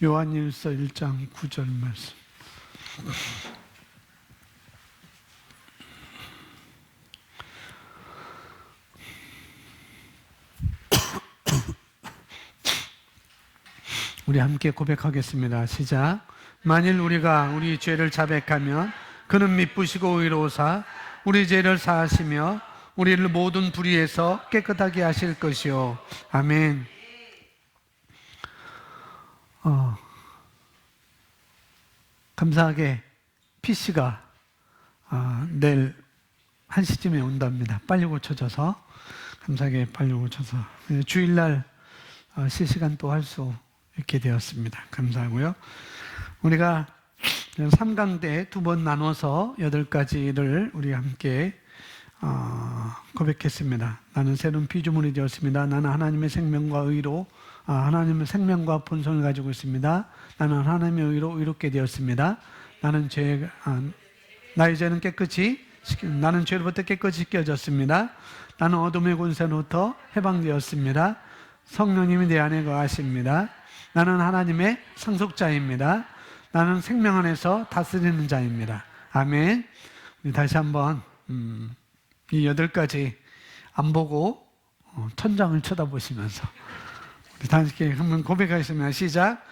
요한일서 1장 9절 말씀. 우리 함께 고백하겠습니다. 시작. 만일 우리가 우리 죄를 자백하면 그는 미쁘시고 의로우사 우리 죄를 사하시며 우리를 모든 불의에서 깨끗하게 하실 것이요. 아멘. 감사하게 PC가 내일 1시쯤에 온답니다. 빨리 고쳐져서, 감사하게 빨리 고쳐서 주일날 실시간 또 할 수 있게 되었습니다. 감사하고요. 우리가 3강대 2번 나눠서 8가지를 우리 함께 고백했습니다. 나는 새로운 피조물이 되었습니다. 나는 하나님의 생명과 의로, 하나님의 생명과 본성을 가지고 있습니다. 나는 하나님의 의로 의롭게 되었습니다. 나는 나의 죄는 나는 죄로부터 깨끗이 씻겨졌습니다. 나는 어둠의 권세로부터 해방되었습니다. 성령님이 내 안에 거하십니다. 나는 하나님의 상속자입니다. 나는 생명 안에서 다스리는 자입니다. 아멘. 우리 다시 한번 이 8가지 안 보고 천장을 쳐다보시면서 우리 다시 한번 고백하겠습니다. 시작.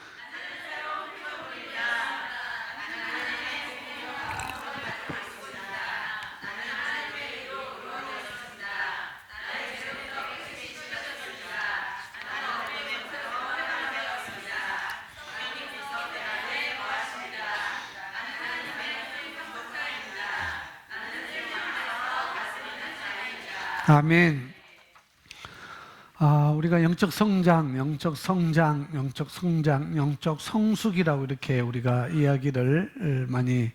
아멘. 우리가 영적 성장, 영적 성숙이라고 이렇게 우리가 이야기를 많이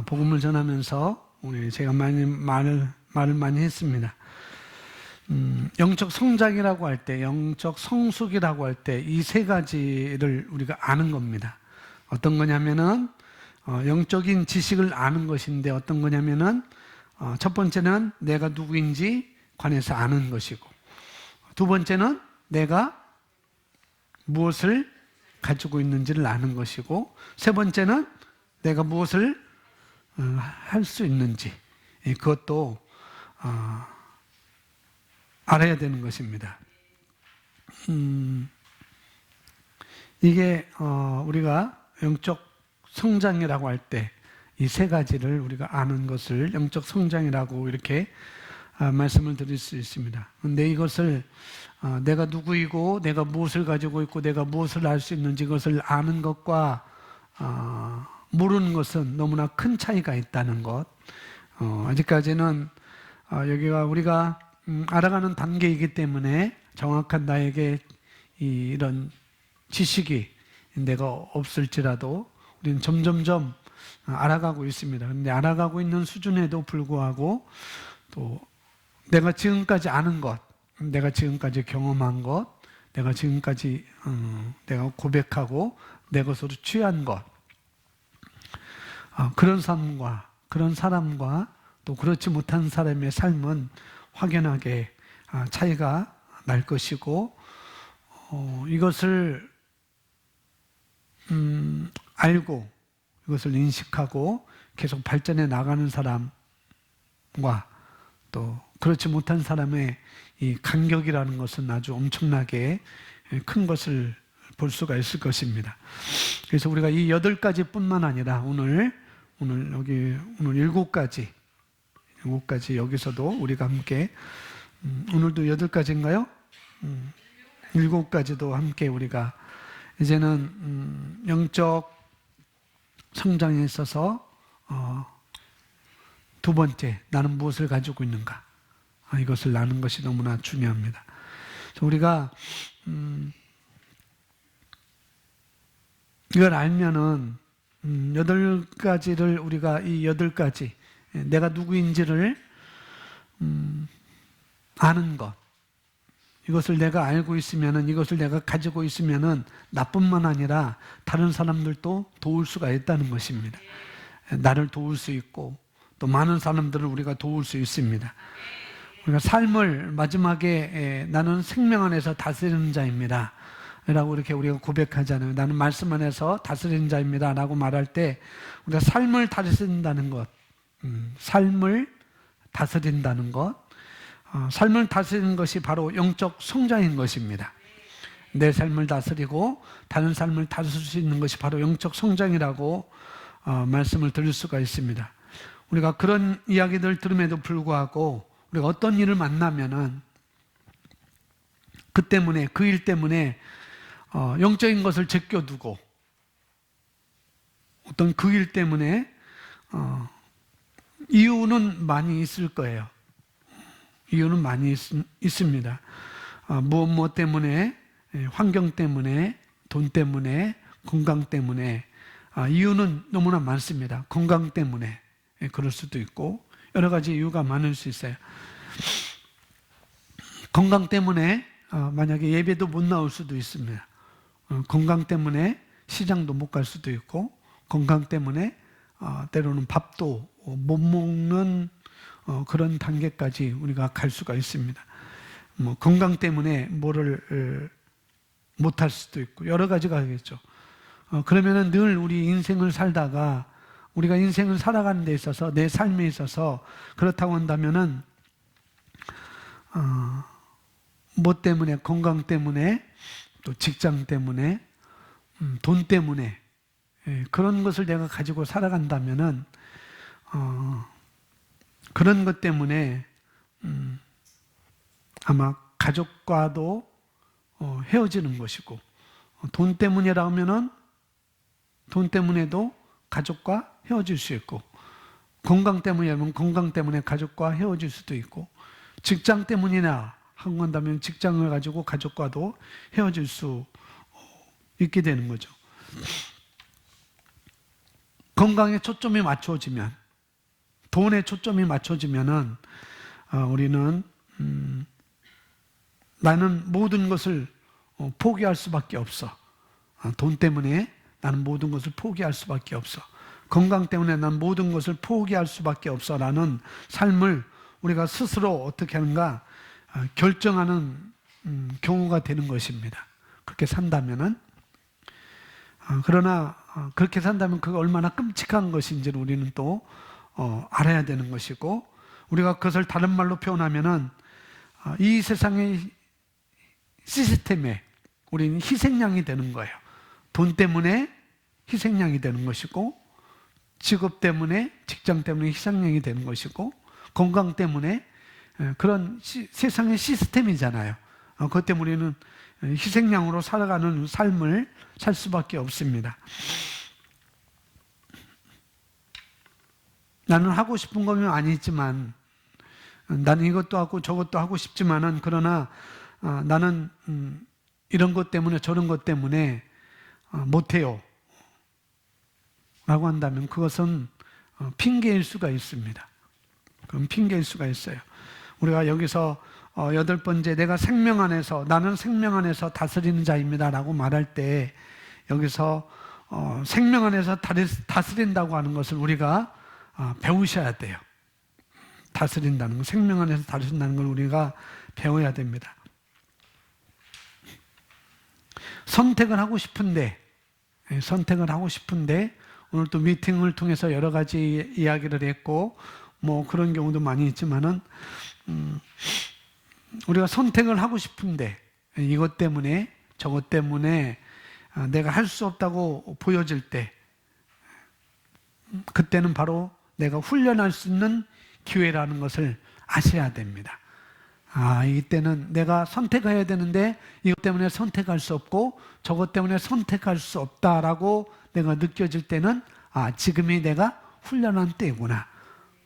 복음을 전하면서 제가 말을 많이 했습니다. 영적 성장이라고 할 때, 영적 성숙이라고 할 때 이 3가지를 우리가 아는 겁니다. 어떤 거냐면은 영적인 지식을 아는 것인데, 어떤 거냐면은 첫 번째는 내가 누구인지 관해서 아는 것이고, 두 번째는 내가 무엇을 가지고 있는지를 아는 것이고, 세 번째는 내가 무엇을 할 수 있는지, 그것도 알아야 되는 것입니다. 이게 우리가 영적 성장이라고 할 때 이 3가지를 우리가 아는 것을 영적 성장이라고 이렇게 말씀을 드릴 수 있습니다. 근데 이것을 내가 누구이고 내가 무엇을 가지고 있고 내가 무엇을 알 수 있는지, 그것을 아는 것과 모르는 것은 너무나 큰 차이가 있다는 것. 아직까지는 여기가 우리가 알아가는 단계이기 때문에 정확한 나에게 이런 지식이 내가 없을지라도 우리는 점점점 알아가고 있습니다. 그런데 알아가고 있는 수준에도 불구하고 또 내가 지금까지 아는 것, 내가 지금까지 경험한 것, 내가 지금까지 내가 고백하고 내 것으로 취한 것, 그런 삶과 그런 사람과 또 그렇지 못한 사람의 삶은 확연하게 차이가 날 것이고, 이것을 알고 이것을 인식하고 계속 발전해 나가는 사람과 또 그렇지 못한 사람의 이 간격이라는 것은 아주 엄청나게 큰 것을 볼 수가 있을 것입니다. 그래서 우리가 이 8가지 뿐만 아니라 오늘 7가지 여기서도 우리가 함께 오늘도 8가지인가요? 7가지도 함께 우리가 이제는 영적 성장에 있어서 두 번째, 나는 무엇을 가지고 있는가, 이것을 아는 것이 너무나 중요합니다. 그래서 우리가 이걸 알면은 8가지를 우리가 이 8가지 내가 누구인지를 아는 것, 이것을 내가 알고 있으면은, 이것을 내가 가지고 있으면은 나뿐만 아니라 다른 사람들도 도울 수가 있다는 것입니다. 나를 도울 수 있고 또 많은 사람들을 우리가 도울 수 있습니다. 우리가 삶을 마지막에 나는 생명 안에서 다스리는 자입니다. 라고 이렇게 우리가 고백하잖아요. 나는 말씀 안에서 다스리는 자입니다 라고 말할 때 우리가 삶을 다스린다는 것, 삶을 다스린다는 것, 삶을 다스리는 것이 바로 영적 성장인 것입니다. 내 삶을 다스리고 다른 삶을 다스릴 수 있는 것이 바로 영적 성장이라고 말씀을 드릴 수가 있습니다. 우리가 그런 이야기들 들음에도 불구하고 우리가 어떤 일을 만나면은 그 일 때문에 영적인 것을 제껴두고 어떤 그 일 때문에 이유는 많이 있을 거예요. 이유는 많이 있습니다. 무엇 때문에, 환경 때문에, 돈 때문에, 건강 때문에, 이유는 너무나 많습니다. 건강 때문에 그럴 수도 있고 여러 가지 이유가 많을 수 있어요. 건강 때문에 만약에 예배도 못 나올 수도 있습니다. 건강 때문에 시장도 못 갈 수도 있고 건강 때문에 때로는 밥도 못 먹는 그런 단계까지 우리가 갈 수가 있습니다. 건강 때문에 뭐를 못할 수도 있고 여러 가지가 있겠죠. 그러면은 늘 우리 인생을 살다가 우리가 인생을 살아가는 데 있어서 내 삶에 있어서 그렇다고 한다면은 뭐 때문에 건강 때문에 또 직장 때문에 돈 때문에 그런 것을 내가 가지고 살아간다면은 그런 것 때문에 아마 가족과도 헤어지는 것이고 돈 때문이라면은 돈 때문에도 가족과 헤어질 수 있고 건강 때문이라면 건강 때문에 가족과 헤어질 수도 있고 직장 때문이나 하고 한다면 직장을 가지고 가족과도 헤어질 수 있게 되는 거죠. 건강에 초점이 맞춰지면 돈에 초점이 맞춰지면은 우리는 나는 모든 것을 포기할 수밖에 없어. 돈 때문에 나는 모든 것을 포기할 수밖에 없어. 건강 때문에 난 모든 것을 포기할 수밖에 없어 라는 삶을 우리가 스스로 어떻게 하는가 결정하는 경우가 되는 것입니다. 그렇게 산다면은 그러나 그렇게 산다면 그가 얼마나 끔찍한 것인지를 우리는 또 알아야 되는 것이고 우리가 그것을 다른 말로 표현하면은 이 세상의 시스템에 우리는 희생양이 되는 거예요. 돈 때문에 희생양이 되는 것이고 직업 때문에 직장 때문에 희생양이 되는 것이고 건강 때문에 그런 세상의 시스템이잖아요. 그것 때문에 우리는 희생양으로 살아가는 삶을 살 수밖에 없습니다. 나는 하고 싶은 거면 아니지만 나는 이것도 하고 저것도 하고 싶지만은 그러나 나는 이런 것 때문에 저런 것 때문에 못해요 라고 한다면 그것은 핑계일 수가 있습니다. 그럼 핑계일 수가 있어요. 우리가 여기서 8번째 나는 생명 안에서 다스리는 자입니다 라고 말할 때 여기서 생명 안에서 다스린다고 하는 것을 우리가 배우셔야 돼요. 다스린다는 것, 생명 안에서 다스린다는 걸 우리가 배워야 됩니다. 선택을 하고 싶은데 오늘 또 미팅을 통해서 여러 가지 이야기를 했고 뭐 그런 경우도 많이 있지만은 우리가 선택을 하고 싶은데 이것 때문에 저것 때문에 내가 할 수 없다고 보여질 때 그때는 바로 내가 훈련할 수 있는 기회라는 것을 아셔야 됩니다. 이때는 내가 선택해야 되는데 이것 때문에 선택할 수 없고 저것 때문에 선택할 수 없다라고 내가 느껴질 때는 지금이 내가 훈련한 때구나.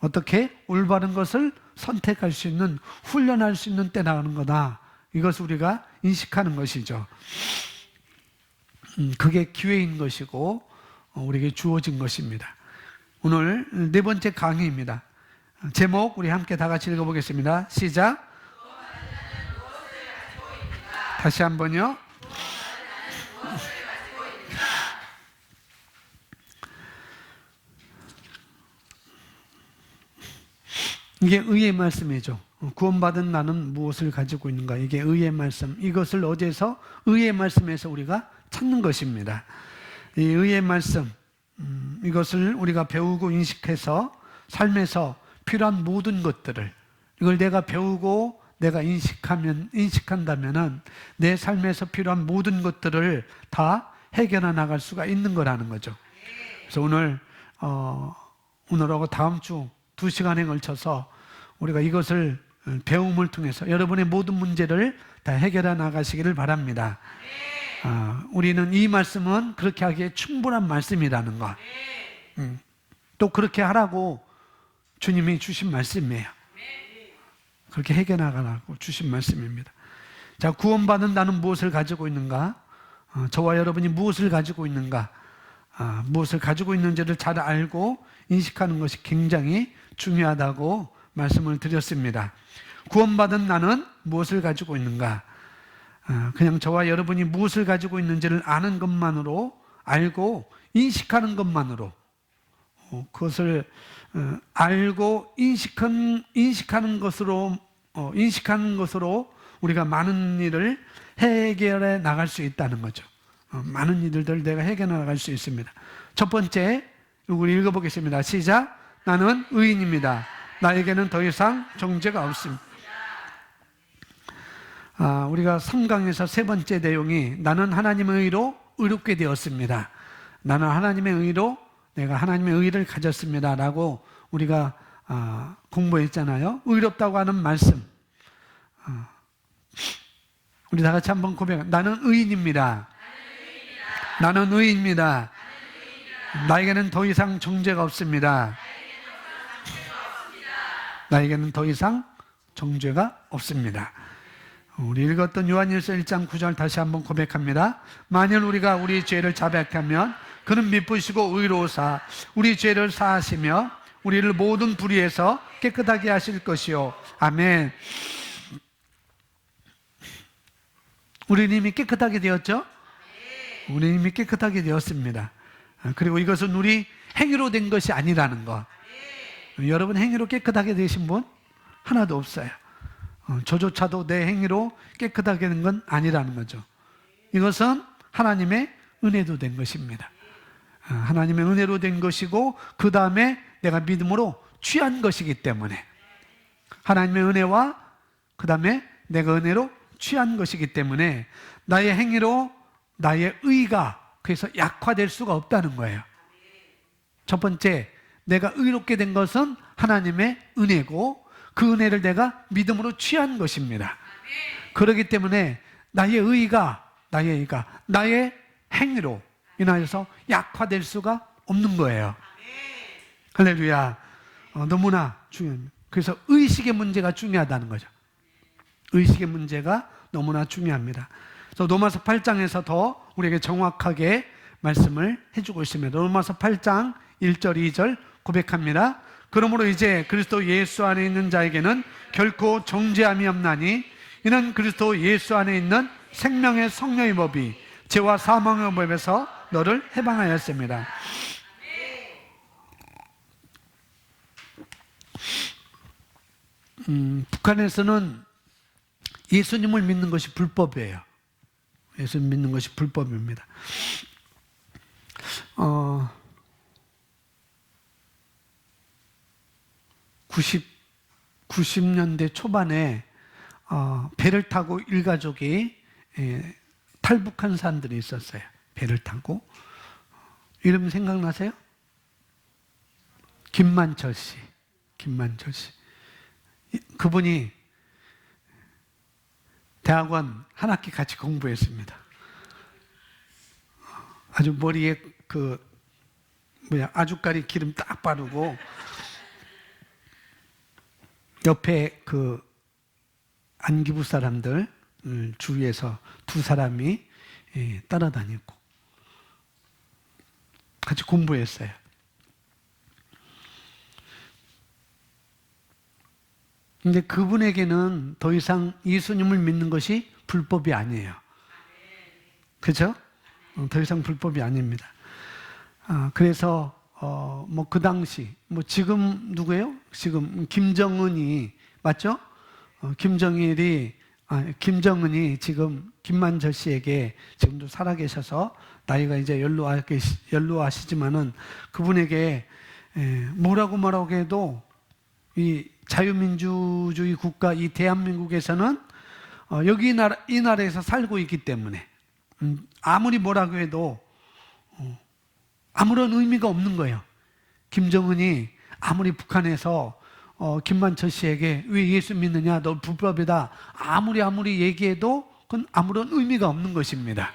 어떻게 올바른 것을 선택할 수 있는 훈련할 수 있는 때라는 거다. 이것을 우리가 인식하는 것이죠. 그게 기회인 것이고 우리에게 주어진 것입니다. 오늘 4번째 강의입니다. 제목 우리 함께 다 같이 읽어보겠습니다. 시작. 다시 한번요. 이게 의의 말씀이죠. 구원받은 나는 무엇을 가지고 있는가? 이게 의의 말씀. 이것을 어디에서? 의의 말씀에서 우리가 찾는 것입니다. 이 의의 말씀, 이것을 우리가 배우고 인식해서 삶에서 필요한 모든 것들을, 이걸 내가 배우고 내가 인식한다면은 내 삶에서 필요한 모든 것들을 다 해결해 나갈 수가 있는 거라는 거죠. 그래서 오늘하고 다음 주 2시간에 걸쳐서 우리가 이것을 배움을 통해서 여러분의 모든 문제를 다 해결해 나가시기를 바랍니다. 우리는 이 말씀은 그렇게 하기에 충분한 말씀이라는 것. 또 그렇게 하라고 주님이 주신 말씀이에요. 그렇게 해결해 나가라고 주신 말씀입니다. 자, 구원받은 나는 무엇을 가지고 있는가? 저와 여러분이 무엇을 가지고 있는가? 무엇을 가지고 있는지를 잘 알고 인식하는 것이 굉장히 중요하다고 말씀을 드렸습니다. 구원받은 나는 무엇을 가지고 있는가? 그냥 저와 여러분이 무엇을 가지고 있는지를 아는 것만으로, 알고 인식하는 것만으로, 그것을 알고 인식하는 것으로 우리가 많은 일을 해결해 나갈 수 있다는 거죠. 많은 일들을 내가 해결해 나갈 수 있습니다. 첫 번째, 우리 읽어보겠습니다. 시작. 나는 의인입니다. 나에게는 더 이상 정죄가 없습니다. 우리가 3강에서 세 번째 내용이 나는 하나님의 의로 의롭게 되었습니다. 나는 하나님의 의로 내가 하나님의 의를 가졌습니다 라고 우리가 공부했잖아요. 의롭다고 하는 말씀, 우리 다 같이 한번 고백합니다. 나는 의인입니다. 나는 의인입니다. 나에게는 더 이상 정죄가 없습니다. 나에게는 더 이상 정죄가 없습니다. 우리 읽었던 요한일서 1장 9절 다시 한번 고백합니다. 만일 우리가 우리 죄를 자백하면 그는 미쁘시고 의로우사 우리 죄를 사하시며 우리를 모든 불의에서 깨끗하게 하실 것이요. 아멘. 우리는 이미 깨끗하게 되었죠? 우리는 이미 깨끗하게 되었습니다. 그리고 이것은 우리 행위로 된 것이 아니라는 것. 여러분 행위로 깨끗하게 되신 분 하나도 없어요. 저조차도 내 행위로 깨끗하게 된 건 아니라는 거죠. 이것은 하나님의 은혜로 된 것입니다. 하나님의 은혜로 된 것이고 그 다음에 내가 믿음으로 취한 것이기 때문에 하나님의 은혜와 그 다음에 내가 은혜로 취한 것이기 때문에 나의 행위로 나의 의가 그래서 약화될 수가 없다는 거예요. 첫 번째, 내가 의롭게 된 것은 하나님의 은혜고 그 은혜를 내가 믿음으로 취한 것입니다. 그렇기 때문에 나의 의가 나의 행위로 인하여서 약화될 수가 없는 거예요. 할렐루야. 너무나 중요합니다. 그래서 의식의 문제가 중요하다는 거죠. 의식의 문제가 너무나 중요합니다. 그래서 로마서 8장에서 더 우리에게 정확하게 말씀을 해주고 있습니다. 로마서 8장 1절 2절 고백합니다. 그러므로 이제 그리스도 예수 안에 있는 자에게는 결코 정죄함이 없나니 이는 그리스도 예수 안에 있는 생명의 성령의 법이 죄와 사망의 법에서 너를 해방하였습니다. 북한에서는 예수님을 믿는 것이 불법이에요. 예수님 믿는 것이 불법입니다. 90년대 초반에 배를 타고 일가족이 탈북한 사람들이 있었어요. 배를 타고. 이름 생각나세요? 김만철 씨. 그분이 대학원 한 학기 같이 공부했습니다. 아주 머리에 아주까리 기름 딱 바르고 옆에 안기부 사람들 주위에서 두 사람이 따라다녔고 같이 공부했어요. 근데 그분에게는 더 이상 예수님을 믿는 것이 불법이 아니에요. 그렇죠? 더 이상 불법이 아닙니다. 그래서 그 당시 지금 누구예요? 지금 김정은이 맞죠? 김정은이 지금 김만철 씨에게 지금도 살아계셔서 나이가 이제 연로하시지만은 그분에게 뭐라고 해도 이 자유민주주의 국가 이 대한민국에서는 이 나라에서 살고 있기 때문에 아무리 뭐라고 해도 아무런 의미가 없는 거예요. 김정은이 아무리 북한에서 김만철 씨에게 왜 예수 믿느냐, 너 불법이다, 아무리 얘기해도 그건 아무런 의미가 없는 것입니다.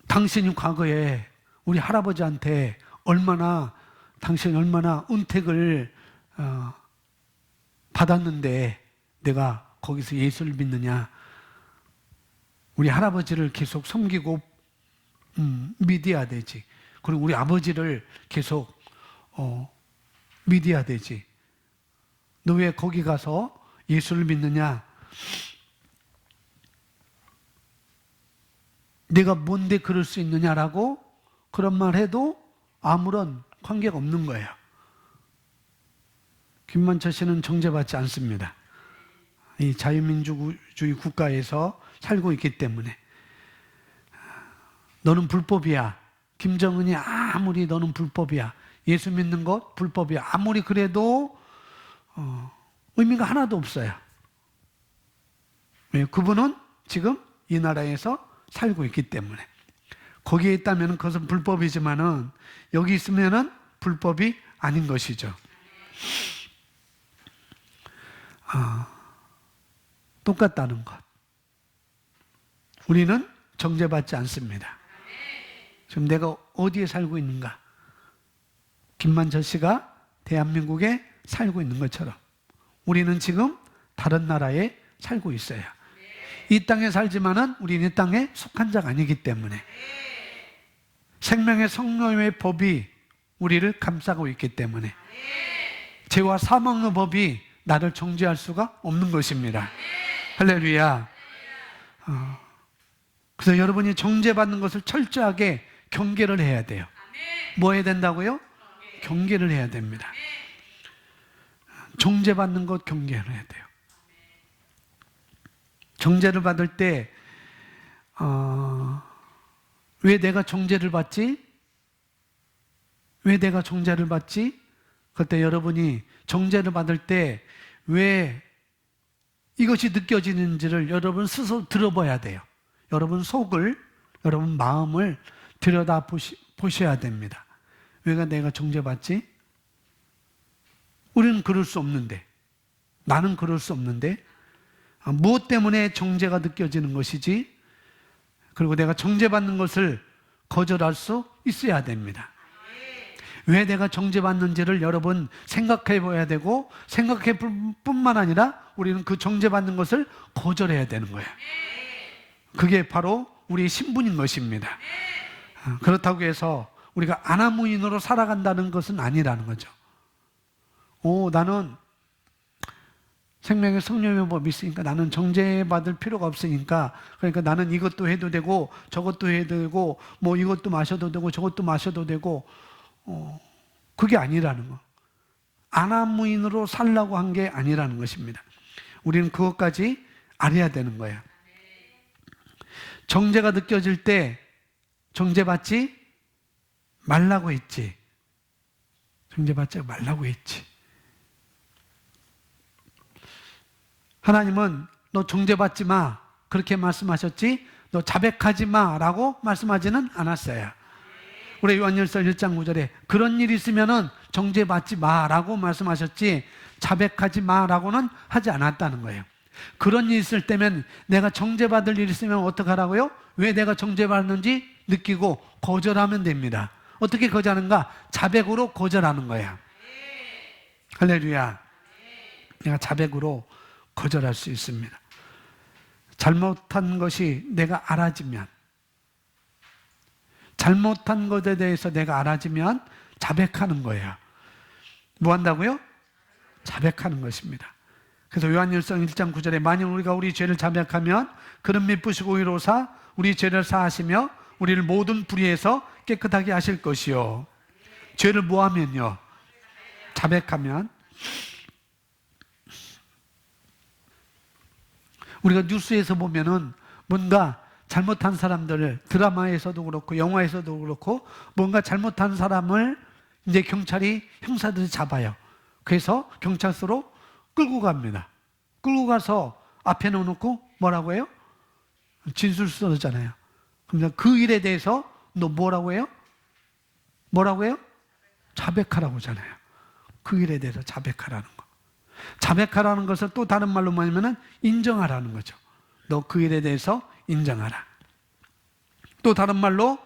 당신이 과거에 우리 할아버지한테 당신이 얼마나 은택을 받았는데 내가 거기서 예수를 믿느냐. 우리 할아버지를 계속 섬기고 믿어야 되지. 그리고 우리 아버지를 계속 믿어야 되지. 너 왜 거기 가서 예수를 믿느냐? 내가 뭔데 그럴 수 있느냐라고 그런 말 해도 아무런 관계가 없는 거예요. 김만철 씨는 정죄받지 않습니다. 이 자유민주주의 국가에서 살고 있기 때문에. 너는 불법이야. 김정은이 아무리 너는 불법이야. 예수 믿는 것 불법이야. 아무리 그래도 의미가 하나도 없어요. 왜? 그분은 지금 이 나라에서 살고 있기 때문에. 거기에 있다면 그것은 불법이지만은 여기 있으면은 불법이 아닌 것이죠. 똑같다는 것. 우리는 정죄받지 않습니다. 지금 내가 어디에 살고 있는가? 김만철 씨가 대한민국에 살고 있는 것처럼 우리는 지금 다른 나라에 살고 있어요. 이 땅에 살지만은 우리는 이 땅에 속한 자가 아니기 때문에 생명의 성령의 법이 우리를 감싸고 있기 때문에 죄와 사망의 법이 나를 정죄할 수가 없는 것입니다. 할렐루야. 그래서 여러분이 정죄받는 것을 철저하게 경계를 해야 돼요. 뭐 해야 된다고요? 경계를 해야 됩니다. 정죄받는 것 경계를 해야 돼요. 정죄를 받을 때 왜 내가 정죄를 받지? 왜 내가 정죄를 받지? 그때 여러분이 정죄를 받을 때 왜 이것이 느껴지는지를 여러분 스스로 들어봐야 돼요. 여러분 속을, 여러분 마음을 들여다 보셔야 됩니다. 왜 내가 정죄받지? 우리는 그럴 수 없는데, 나는 그럴 수 없는데, 무엇 때문에 정죄가 느껴지는 것이지? 그리고 내가 정죄받는 것을 거절할 수 있어야 됩니다. 왜 내가 정죄받는지를 여러분 생각해 봐야 되고, 생각해 볼 뿐만 아니라 우리는 그 정죄받는 것을 거절해야 되는 거예요. 그게 바로 우리의 신분인 것입니다. 그렇다고 해서 우리가 아나무인으로 살아간다는 것은 아니라는 거죠. 나는 생명의 성령의 법이 있으니까 나는 정죄받을 필요가 없으니까, 그러니까 나는 이것도 해도 되고 저것도 해도 되고 뭐 이것도 마셔도 되고 저것도 마셔도 되고, 그게 아니라는 거. 아나무인으로 살라고 한 게 아니라는 것입니다. 우리는 그것까지 알아야 되는 거예요. 정죄가 느껴질 때 정죄받지 말라고 했지. 정죄받지 말라고 했지. 하나님은 너 정죄받지 마 그렇게 말씀하셨지, 너 자백하지 마라고 말씀하지는 않았어요. 우리 요한일서 1장 9절에 그런 일이 있으면은 정죄받지 마라고 말씀하셨지 자백하지 마라고는 하지 않았다는 거예요. 그런 일이 있을 때면 내가 정죄받을 일이 있으면 어떡하라고요? 왜 내가 정죄받는지 느끼고 거절하면 됩니다. 어떻게 거절하는가? 자백으로 거절하는 거야. 할렐루야. 내가 자백으로 거절할 수 있습니다. 잘못한 것이 내가 알아지면, 잘못한 것에 대해서 내가 알아지면 자백하는 거예요. 뭐 한다고요? 자백하는 것입니다. 그래서 요한일서 1장 9절에 만일 우리가 우리 죄를 자백하면 그는 미쁘시고 의로우사 우리 죄를 사하시며 우리를 모든 불의에서 깨끗하게 하실 것이요. 죄를 뭐 하면요? 자백하면 우리가 뉴스에서 보면은 뭔가 잘못한 사람들을 드라마에서도 그렇고 영화에서도 그렇고 뭔가 잘못한 사람을 이제 경찰이 형사들이 잡아요. 그래서 경찰서로 끌고 갑니다. 끌고 가서 앞에 놓고 뭐라고 해요? 진술 써잖아요. 그럼 그 일에 대해서 너 뭐라고 해요? 뭐라고 해요? 자백하라고 하잖아요. 그 일에 대해서 자백하라는 거. 자백하라는 것을 또 다른 말로 뭐냐면은 인정하라는 거죠. 너 그 일에 대해서 인정하라. 또 다른 말로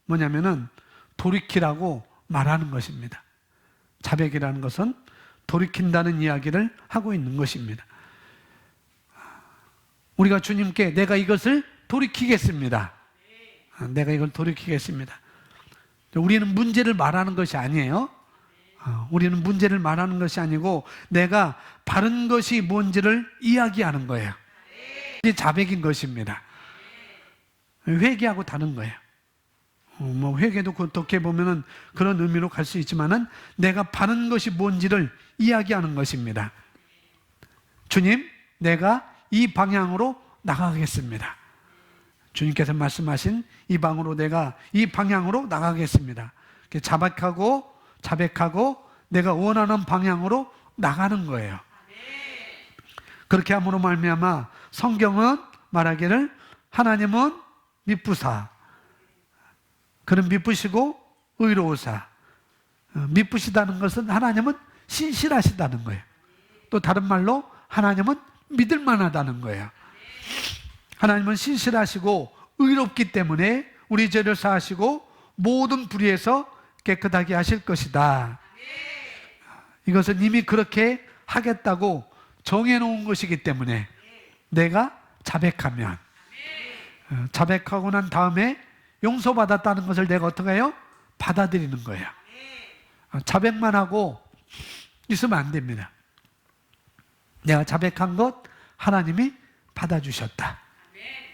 뭐냐면은 돌이키라고 말하는 것입니다. 자백이라는 것은 돌이킨다는 이야기를 하고 있는 것입니다. 우리가 주님께 내가 이것을 돌이키겠습니다. 내가 이걸 돌이키겠습니다. 우리는 문제를 말하는 것이 아니에요. 우리는 문제를 말하는 것이 아니고 내가 바른 것이 뭔지를 이야기하는 거예요. 이게 자백인 것입니다. 회개하고 다른 거예요. 뭐 회개도 어떻게 보면은 그런 의미로 갈 수 있지만은 내가 바른 것이 뭔지를 이야기하는 것입니다. 주님, 내가 이 방향으로 나가겠습니다. 주님께서 말씀하신 이 방향으로 나가겠습니다. 자백하고 내가 원하는 방향으로 나가는 거예요. 그렇게 함으로 말미암아 성경은 말하기를 하나님은 미쁘사 그는 미쁘시고 의로우사. 미쁘시다는 것은 하나님은 신실하시다는 거예요. 또 다른 말로 하나님은 믿을 만하다는 거예요. 하나님은 신실하시고 의롭기 때문에 우리 죄를 사하시고 모든 불의에서 깨끗하게 하실 것이다. 이것은 이미 그렇게 하겠다고 정해놓은 것이기 때문에 내가 자백하면 자백하고 난 다음에 용서받았다는 것을 내가 어떻게 해요? 받아들이는 거예요. 자백만 하고 있으면 안 됩니다. 내가 자백한 것 하나님이 받아주셨다.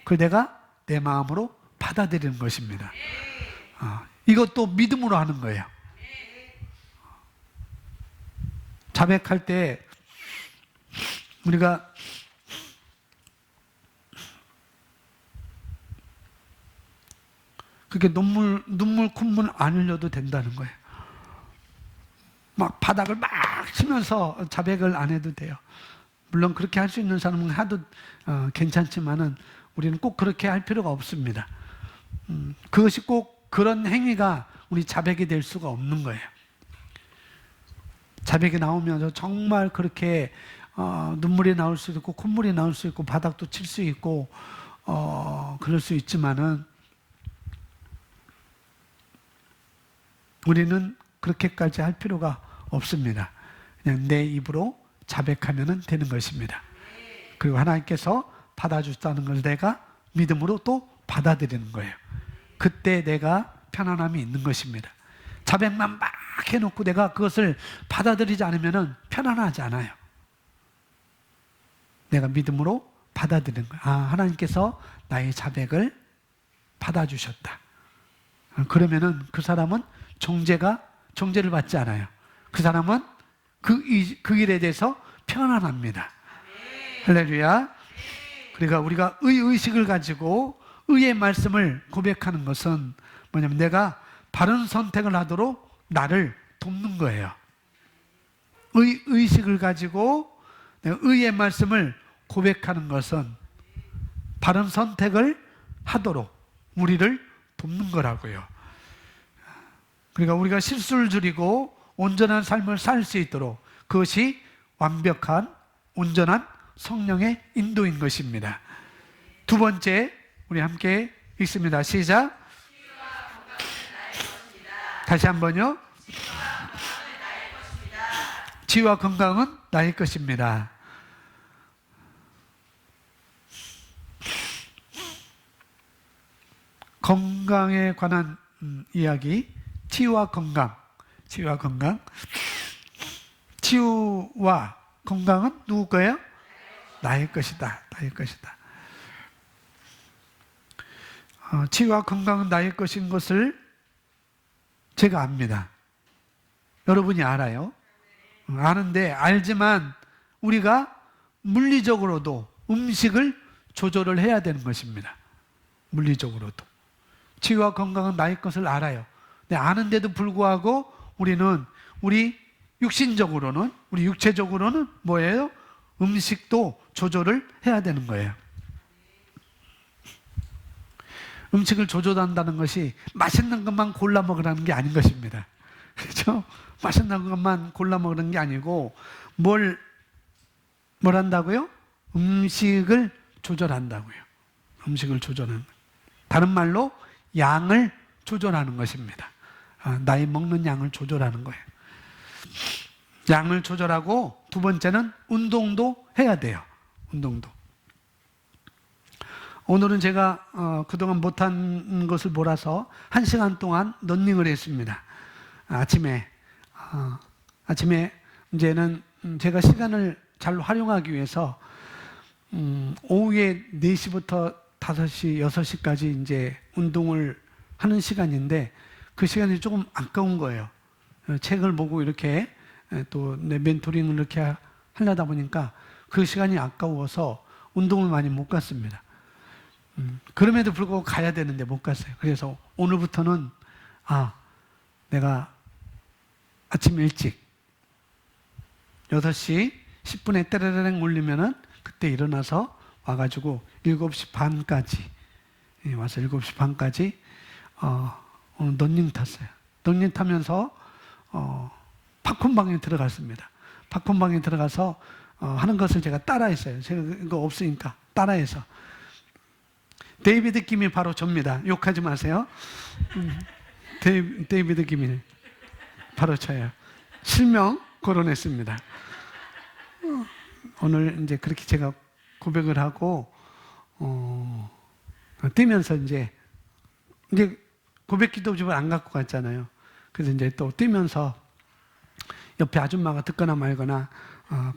그걸 내가 내 마음으로 받아들이는 것입니다. 이것도 믿음으로 하는 거예요. 자백할 때 우리가 그렇게 눈물 콧물 안 흘려도 된다는 거예요. 막 바닥을 막 치면서 자백을 안 해도 돼요. 물론 그렇게 할 수 있는 사람은 하도 괜찮지만은 우리는 꼭 그렇게 할 필요가 없습니다. 그것이 꼭 그런 행위가 우리 자백이 될 수가 없는 거예요. 자백이 나오면서 정말 그렇게 눈물이 나올 수 있고 콧물이 나올 수 있고 바닥도 칠 수 있고 그럴 수 있지만은 우리는 그렇게까지 할 필요가 없습니다. 그냥 내 입으로 자백하면 되는 것입니다. 그리고 하나님께서 받아주셨다는 걸 내가 믿음으로 또 받아들이는 거예요. 그때 내가 편안함이 있는 것입니다. 자백만 막 해놓고 내가 그것을 받아들이지 않으면 편안하지 않아요. 내가 믿음으로 받아들이는 거예요. 하나님께서 나의 자백을 받아주셨다. 그러면은 그 사람은 정죄를 받지 않아요. 그 사람은 그 일에 대해서 편안합니다. 할렐루야. 그러니까 우리가 의식을 가지고 의의 말씀을 고백하는 것은 뭐냐면 내가 바른 선택을 하도록 나를 돕는 거예요. 의식을 가지고 내가 의의 말씀을 고백하는 것은 바른 선택을 하도록 우리를 돕는 거라고요. 그러니까 우리가 실수를 줄이고 온전한 삶을 살 수 있도록 그것이 완벽한 온전한 성령의 인도인 것입니다. 두 번째 우리 함께 읽습니다. 시작. 다시 한번요. 지혜와 건강은 나의 것입니다. 건강에 관한 이야기. 치유와 건강. 치유와 건강은 누구 거예요? 나의 것이다. 나의 것이다. 치유와 건강은 나의 것인 것을 제가 압니다. 여러분이 알아요. 아는데 알지만 우리가 물리적으로도 음식을 조절을 해야 되는 것입니다. 물리적으로도. 치유와 건강은 나의 것을 알아요. 근데 아는데도 불구하고 우리 육신적으로는, 우리 육체적으로는 뭐예요? 음식도 조절을 해야 되는 거예요. 음식을 조절한다는 것이 맛있는 것만 골라 먹으라는 게 아닌 것입니다. 그렇죠? 맛있는 것만 골라 먹는 게 아니고 뭘 한다고요? 음식을 조절한다고요. 음식을 조절하는. 다른 말로 양을 조절하는 것입니다. 나의 먹는 양을 조절하는 거예요. 양을 조절하고 두 번째는 운동도 해야 돼요. 운동도. 오늘은 제가 그동안 못한 것을 몰아서 1시간 동안 러닝을 했습니다. 아침에 이제는 제가 시간을 잘 활용하기 위해서 오후에 4시부터 5시, 6시까지 이제 운동을 하는 시간인데 그 시간이 조금 아까운 거예요. 책을 보고 이렇게 또 내 멘토링을 이렇게 하려다 보니까 그 시간이 아까워서 운동을 많이 못 갔습니다. 그럼에도 불구하고 가야 되는데 못 갔어요. 그래서 오늘부터는 내가 아침 일찍 8시 10분에 때레레랭 울리면은 그때 일어나서 와가지고 7시 반까지 와서 7시 반까지 오늘 런닝 탔어요. 런닝 타면서 팝콘방에 들어갔습니다. 팝콘방에 들어가서 하는 것을 제가 따라했어요. 제가 이거 없으니까 따라해서. 데이비드 김이 바로 접니다. 욕하지 마세요. 데이비드 김이 바로 저예요. 실명 거론했습니다. 오늘 이제 그렇게 제가 고백을 하고 뛰면서 이제 고백 기도집을 안 갖고 갔잖아요. 그래서 이제 또 뛰면서 옆에 아줌마가 듣거나 말거나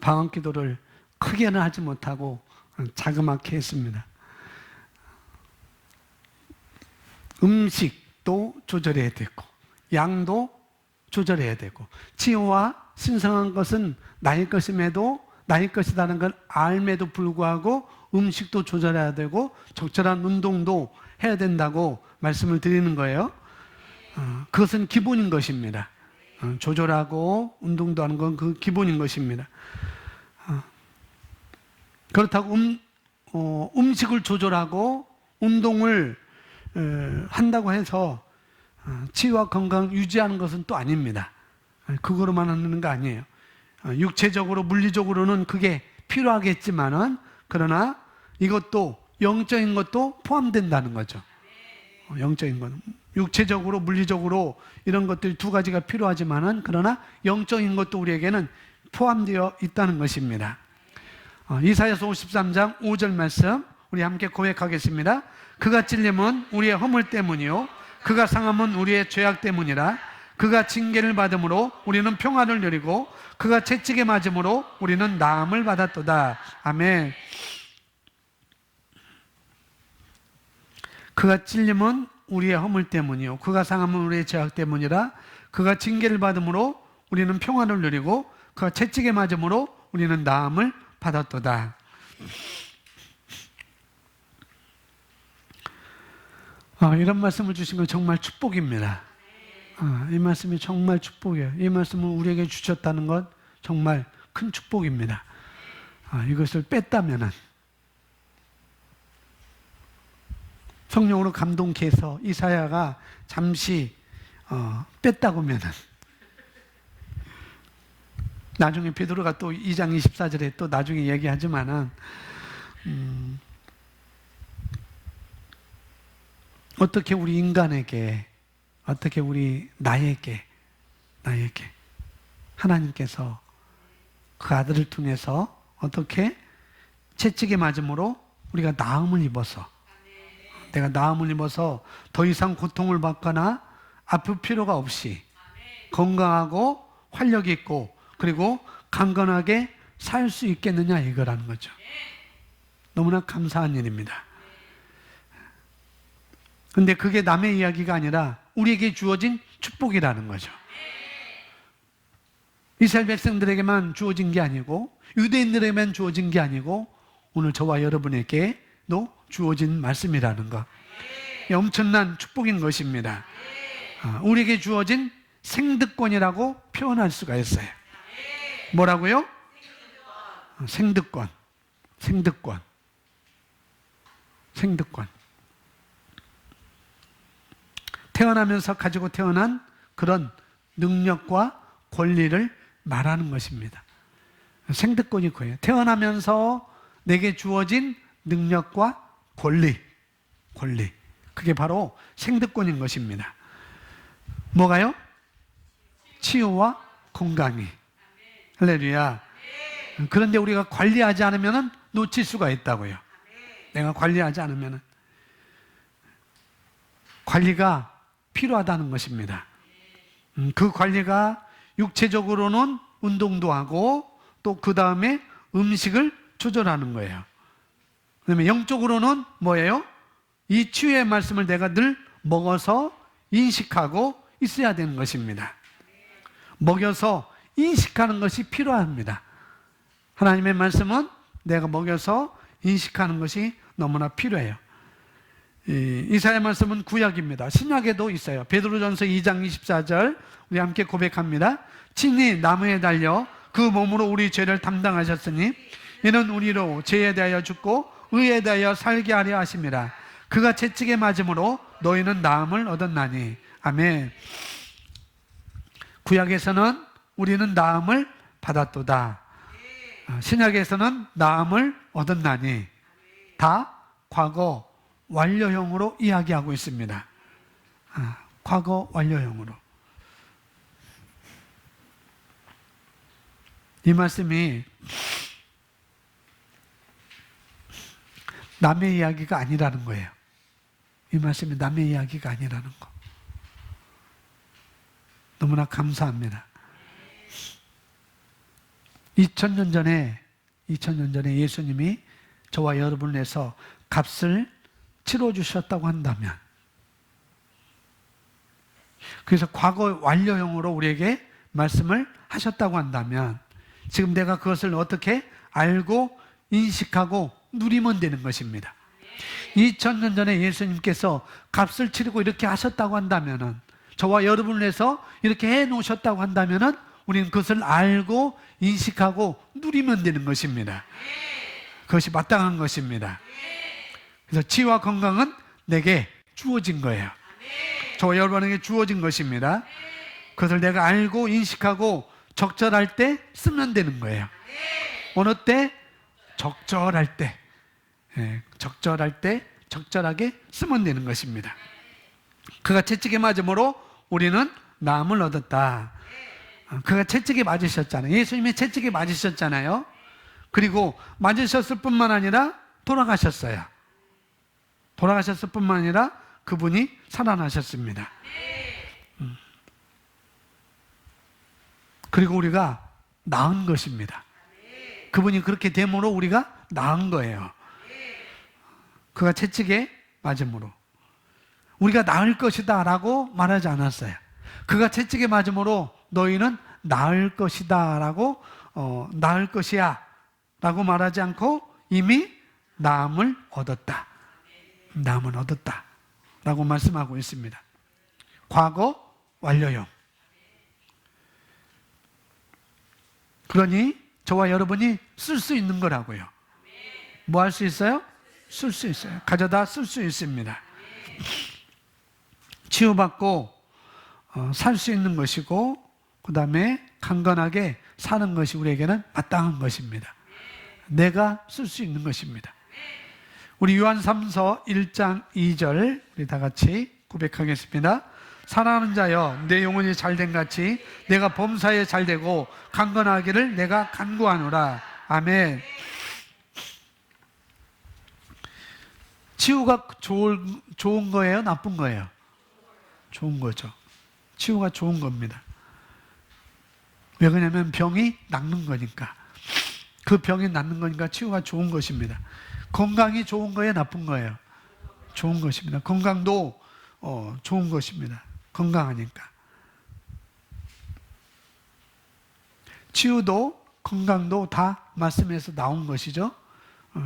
방언 기도를 크게는 하지 못하고 자그맣게 했습니다. 음식도 조절해야 되고 양도 조절해야 되고 치유와 신성한 것은 나의 것임에도 나의 것이라는 걸 알매도 불구하고 음식도 조절해야 되고 적절한 운동도 해야 된다고 말씀을 드리는 거예요. 그것은 기본인 것입니다. 조절하고 운동도 하는 건 그 기본인 것입니다. 그렇다고 음식을 조절하고 운동을 한다고 해서 치유와 건강 유지하는 것은 또 아닙니다. 그거로만 하는 거 아니에요. 육체적으로 물리적으로는 그게 필요하겠지만은 그러나 이것도 영적인 것도 포함된다는 거죠. 영적인 건 육체적으로 물리적으로 이런 것들 두 가지가 필요하지만은 그러나 영적인 것도 우리에게는 포함되어 있다는 것입니다. 이사야서 53장 5절 말씀 우리 함께 고백하겠습니다. 그가 찔림은 우리의 허물 때문이요 그가 상함은 우리의 죄악 때문이라. 그가 징계를 받음으로 우리는 평안을 누리고 그가 채찍에 맞음으로 우리는 나음을 받았도다. 아멘. 그가 찔림은 우리의 허물 때문이요 그가 상함은 우리의 죄악 때문이라. 그가 징계를 받음으로 우리는 평안을 누리고 그가 채찍에 맞음으로 우리는 나음을 받았도다. 이런 말씀을 주신 건 정말 축복입니다. 이 말씀이 정말 축복이에요. 이 말씀을 우리에게 주셨다는 건 정말 큰 축복입니다. 이것을 뺐다면은 성령으로 감동케 해서 이사야가 잠시 뺐다고 하면은 나중에 베드로가 또 2장 24절에 또 나중에 얘기하지만은 어떻게 우리 인간에게 어떻게 우리 나에게 하나님께서 그 아들을 통해서 어떻게 채찍에 맞음으로 우리가 나음을 입어서 내가 나음을 입어서 더 이상 고통을 받거나 아플 필요가 없이 건강하고 활력 있고 그리고 강건하게 살 수 있겠느냐 이거라는 거죠. 너무나 감사한 일입니다. 근데 그게 남의 이야기가 아니라 우리에게 주어진 축복이라는 거죠. 이스라엘 백성들에게만 주어진 게 아니고 유대인들에게만 주어진 게 아니고 오늘 저와 여러분에게도 주어진 말씀이라는 것. 엄청난 축복인 것입니다. 우리에게 주어진 생득권이라고 표현할 수가 있어요. 뭐라고요? 생득권. 생득권. 생득권. 태어나면서 가지고 태어난 그런 능력과 권리를 말하는 것입니다. 생득권이 그거예요. 태어나면서 내게 주어진 능력과 권리. 그게 바로 생득권인 것입니다. 뭐가요? 치유와 건강이. 할렐루야. 그런데 우리가 관리하지 않으면 놓칠 수가 있다고요. 내가 관리하지 않으면 관리가 필요하다는 것입니다. 그 관리가 육체적으로는 운동도 하고 또 그 다음에 음식을 조절하는 거예요. 그다음에 영적으로는 뭐예요? 이 치유의 말씀을 내가 늘 먹어서 인식하고 있어야 되는 것입니다. 먹여서 인식하는 것이 필요합니다. 하나님의 말씀은 내가 먹여서 인식하는 것이 너무나 필요해요. 이사야 말씀은 구약입니다. 신약에도 있어요. 베드로전서 2장 24절 우리 함께 고백합니다. 친히 나무에 달려 그 몸으로 우리 죄를 담당하셨으니 이는 우리로 죄에 대하여 죽고 의에 대하여 살게 하려 하심이라. 그가 채찍에 맞음으로 너희는 나음을 얻었나니. 아멘. 구약에서는 우리는 나음을 받았도다. 신약에서는 나음을 얻었나니. 다 과거 완료형으로 이야기하고 있습니다. 과거 완료형으로. 이 말씀이 남의 이야기가 아니라는 거예요. 이 말씀이 남의 이야기가 아니라는 거. 너무나 감사합니다. 2000년 전에 예수님이 저와 여러분을 위해서 값을 치러주셨다고 한다면, 그래서 과거 완료형으로 우리에게 말씀을 하셨다고 한다면 지금 내가 그것을 어떻게 알고 인식하고 누리면 되는 것입니다. 2000년 전에 예수님께서 값을 치르고 이렇게 하셨다고 한다면, 저와 여러분을 위해서 이렇게 해놓으셨다고 한다면 우리는 그것을 알고 인식하고 누리면 되는 것입니다. 그것이 마땅한 것입니다. 그래서 치유와 건강은 내게 주어진 거예요. 저와 여러분에게 주어진 것입니다. 그것을 내가 알고 인식하고 적절할 때 쓰면 되는 거예요. 어느 때? 적절할 때. 적절할 때 적절하게 쓰면 되는 것입니다. 그가 채찍에 맞음으로 우리는 나음을 얻었다. 그가 채찍에 맞으셨잖아요. 예수님이 채찍에 맞으셨잖아요. 그리고 맞으셨을 뿐만 아니라 돌아가셨어요. 돌아가셨을 뿐만 아니라 그분이 살아나셨습니다. 그리고 우리가 나은 것입니다. 그분이 그렇게 됨으로 우리가 나은 거예요. 그가 채찍에 맞음으로 우리가 나을 것이다 라고 말하지 않았어요. 그가 채찍에 맞음으로 너희는 나을 것이다 라고 나을 것이야 라고 말하지 않고 이미 나음을 얻었다. 나음을 얻었다 라고 말씀하고 있습니다. 과거 완료형. 그러니 저와 여러분이 쓸 수 있는 거라고요. 뭐 할 수 있어요? 쓸 수 있어요. 가져다 쓸 수 있습니다. 치유받고 살 수 있는 것이고 그 다음에 강건하게 사는 것이 우리에게는 마땅한 것입니다. 내가 쓸 수 있는 것입니다. 우리 요한3서 1장 2절 우리 다 같이 고백하겠습니다. 사랑하는 자여 내 영혼이 잘된 같이 내가 범사에 잘되고 강건하기를 내가 간구하노라. 아멘. 치유가 좋은 거예요? 나쁜 거예요? 좋은 거죠. 치유가 좋은 겁니다. 왜 그러냐면 병이 낫는 거니까. 그 병이 낫는 거니까 치유가 좋은 것입니다. 건강이 좋은 거예요? 나쁜 거예요? 좋은 것입니다. 건강도 좋은 것입니다. 건강하니까. 치유도 건강도 다 말씀에서 나온 것이죠.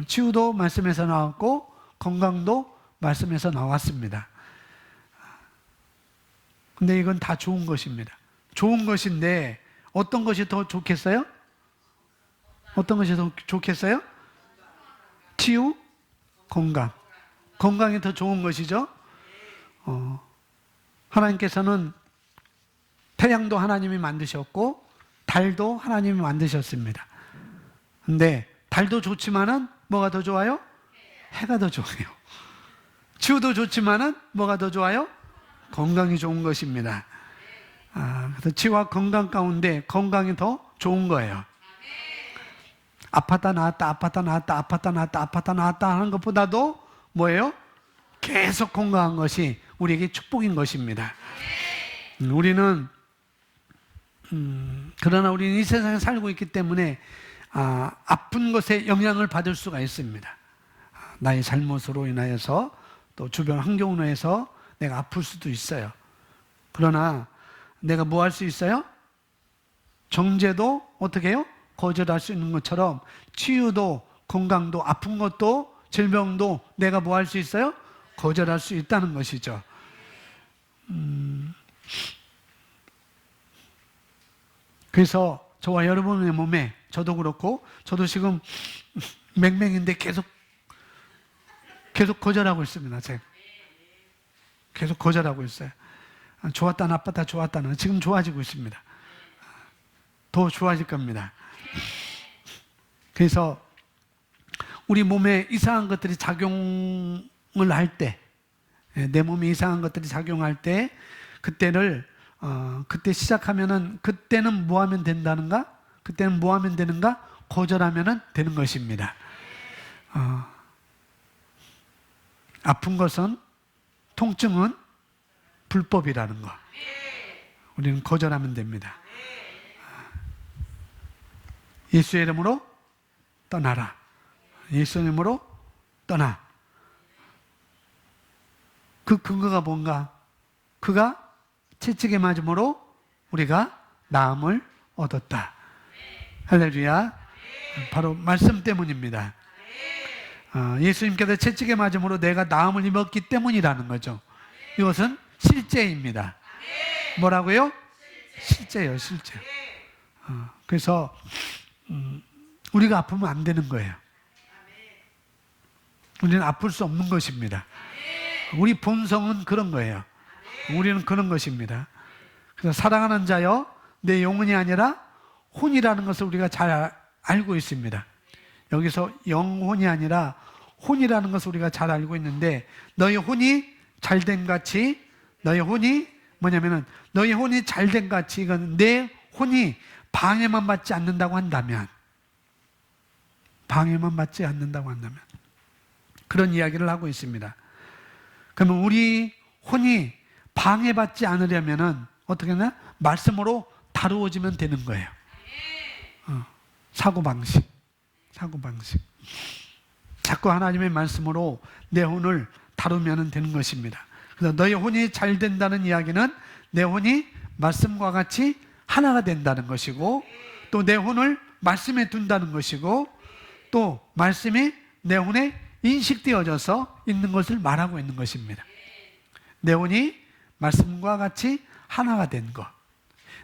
치유도 말씀에서 나왔고 건강도 말씀에서 나왔습니다. 근데 이건 다 좋은 것입니다. 좋은 것인데 어떤 것이 더 좋겠어요? 어떤 것이 더 좋겠어요? 치유, 건강. 건강이 더 좋은 것이죠. 하나님께서는 태양도 하나님이 만드셨고 달도 하나님이 만드셨습니다. 근데 달도 좋지만은 뭐가 더 좋아요? 해가 더 좋아요. 치유도 좋지만은 뭐가 더 좋아요? 건강이 좋은 것입니다. 그래서 치유와 건강 가운데 건강이 더 좋은 거예요. 아팠다 나았다 아팠다 나았다 아팠다 나았다 아팠다 나았다 하는 것보다도 뭐예요? 계속 건강한 것이 우리에게 축복인 것입니다. 우리는 그러나 우리는 이 세상에 살고 있기 때문에 아픈 것에 영향을 받을 수가 있습니다. 나의 잘못으로 인하여서 또 주변 환경으로 해서 내가 아플 수도 있어요. 그러나 내가 뭐 할 수 있어요? 정죄도 어떻게 해요? 거절할 수 있는 것처럼 치유도 건강도 아픈 것도 질병도 내가 뭐 할 수 있어요? 거절할 수 있다는 것이죠. 그래서 저와 여러분의 몸에 저도 그렇고 저도 지금 맹맹인데 계속 거절하고 있습니다. 제가 계속 거절하고 있어요. 좋았다 나빴다 좋았다는 지금 좋아지고 있습니다. 더 좋아질 겁니다. 그래서 우리 몸에 이상한 것들이 작용을 할 때, 내 몸에 이상한 것들이 작용할 때 그때 시작하면은 그때는 뭐 하면 된다는가? 그때는 뭐 하면 되는가? 거절하면은 되는 것입니다. 아픈 것은 통증은 불법이라는 거. 우리는 거절하면 됩니다. 예수의 이름으로 떠나라. 예수의 이름으로 떠나. 그 근거가 뭔가? 그가 채찍에 맞음으로 우리가 나음을 얻었다. 할렐루야. 바로 말씀 때문입니다. 예수님께서 채찍에 맞음으로 내가 나음을 입었기 때문이라는 거죠. 이것은 실제입니다. 뭐라고요? 실제예요, 실제. 그래서 우리가 아프면 안 되는 거예요. 우리는 아플 수 없는 것입니다. 우리 본성은 그런 거예요. 우리는 그런 것입니다. 그래서 사랑하는 자여, 내 영혼이 아니라 혼이라는 것을 우리가 잘 알고 있습니다. 여기서 영혼이 아니라 혼이라는 것을 우리가 잘 알고 있는데, 너희 혼이 잘된 같이, 너희 혼이 뭐냐면은 너희 혼이 잘된 같이, 이건 내 혼이 방해만 받지 않는다고 한다면, 방해만 받지 않는다고 한다면 그런 이야기를 하고 있습니다. 그러면 우리 혼이 방해받지 않으려면은 어떻게 하냐? 말씀으로 다루어지면 되는 거예요. 사고방식. 자꾸 하나님의 말씀으로 내 혼을 다루면 되는 것입니다. 그래서 너희 혼이 잘 된다는 이야기는 내 혼이 말씀과 같이 하나가 된다는 것이고, 또 내 혼을 말씀에 둔다는 것이고, 또 말씀이 내 혼에 인식되어져서 있는 것을 말하고 있는 것입니다. 내 혼이 말씀과 같이 하나가 된 것,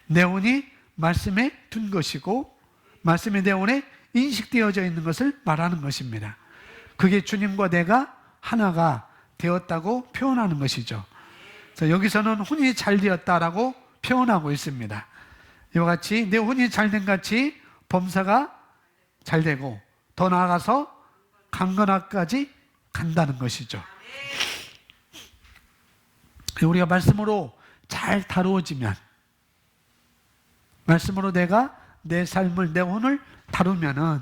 내 혼이 말씀에 둔 것이고 말씀이 내 혼에 인식되어져 있는 것을 말하는 것입니다. 그게 주님과 내가 하나가 되었다고 표현하는 것이죠. 그래서 여기서는 혼이 잘 되었다라고 표현하고 있습니다. 이와 같이 내 혼이 잘된 같이 범사가 잘 되고 더 나아가서 강건하까지 간다는 것이죠. 우리가 말씀으로 잘 다루어지면, 말씀으로 내가 내 삶을, 내 혼을 다루면은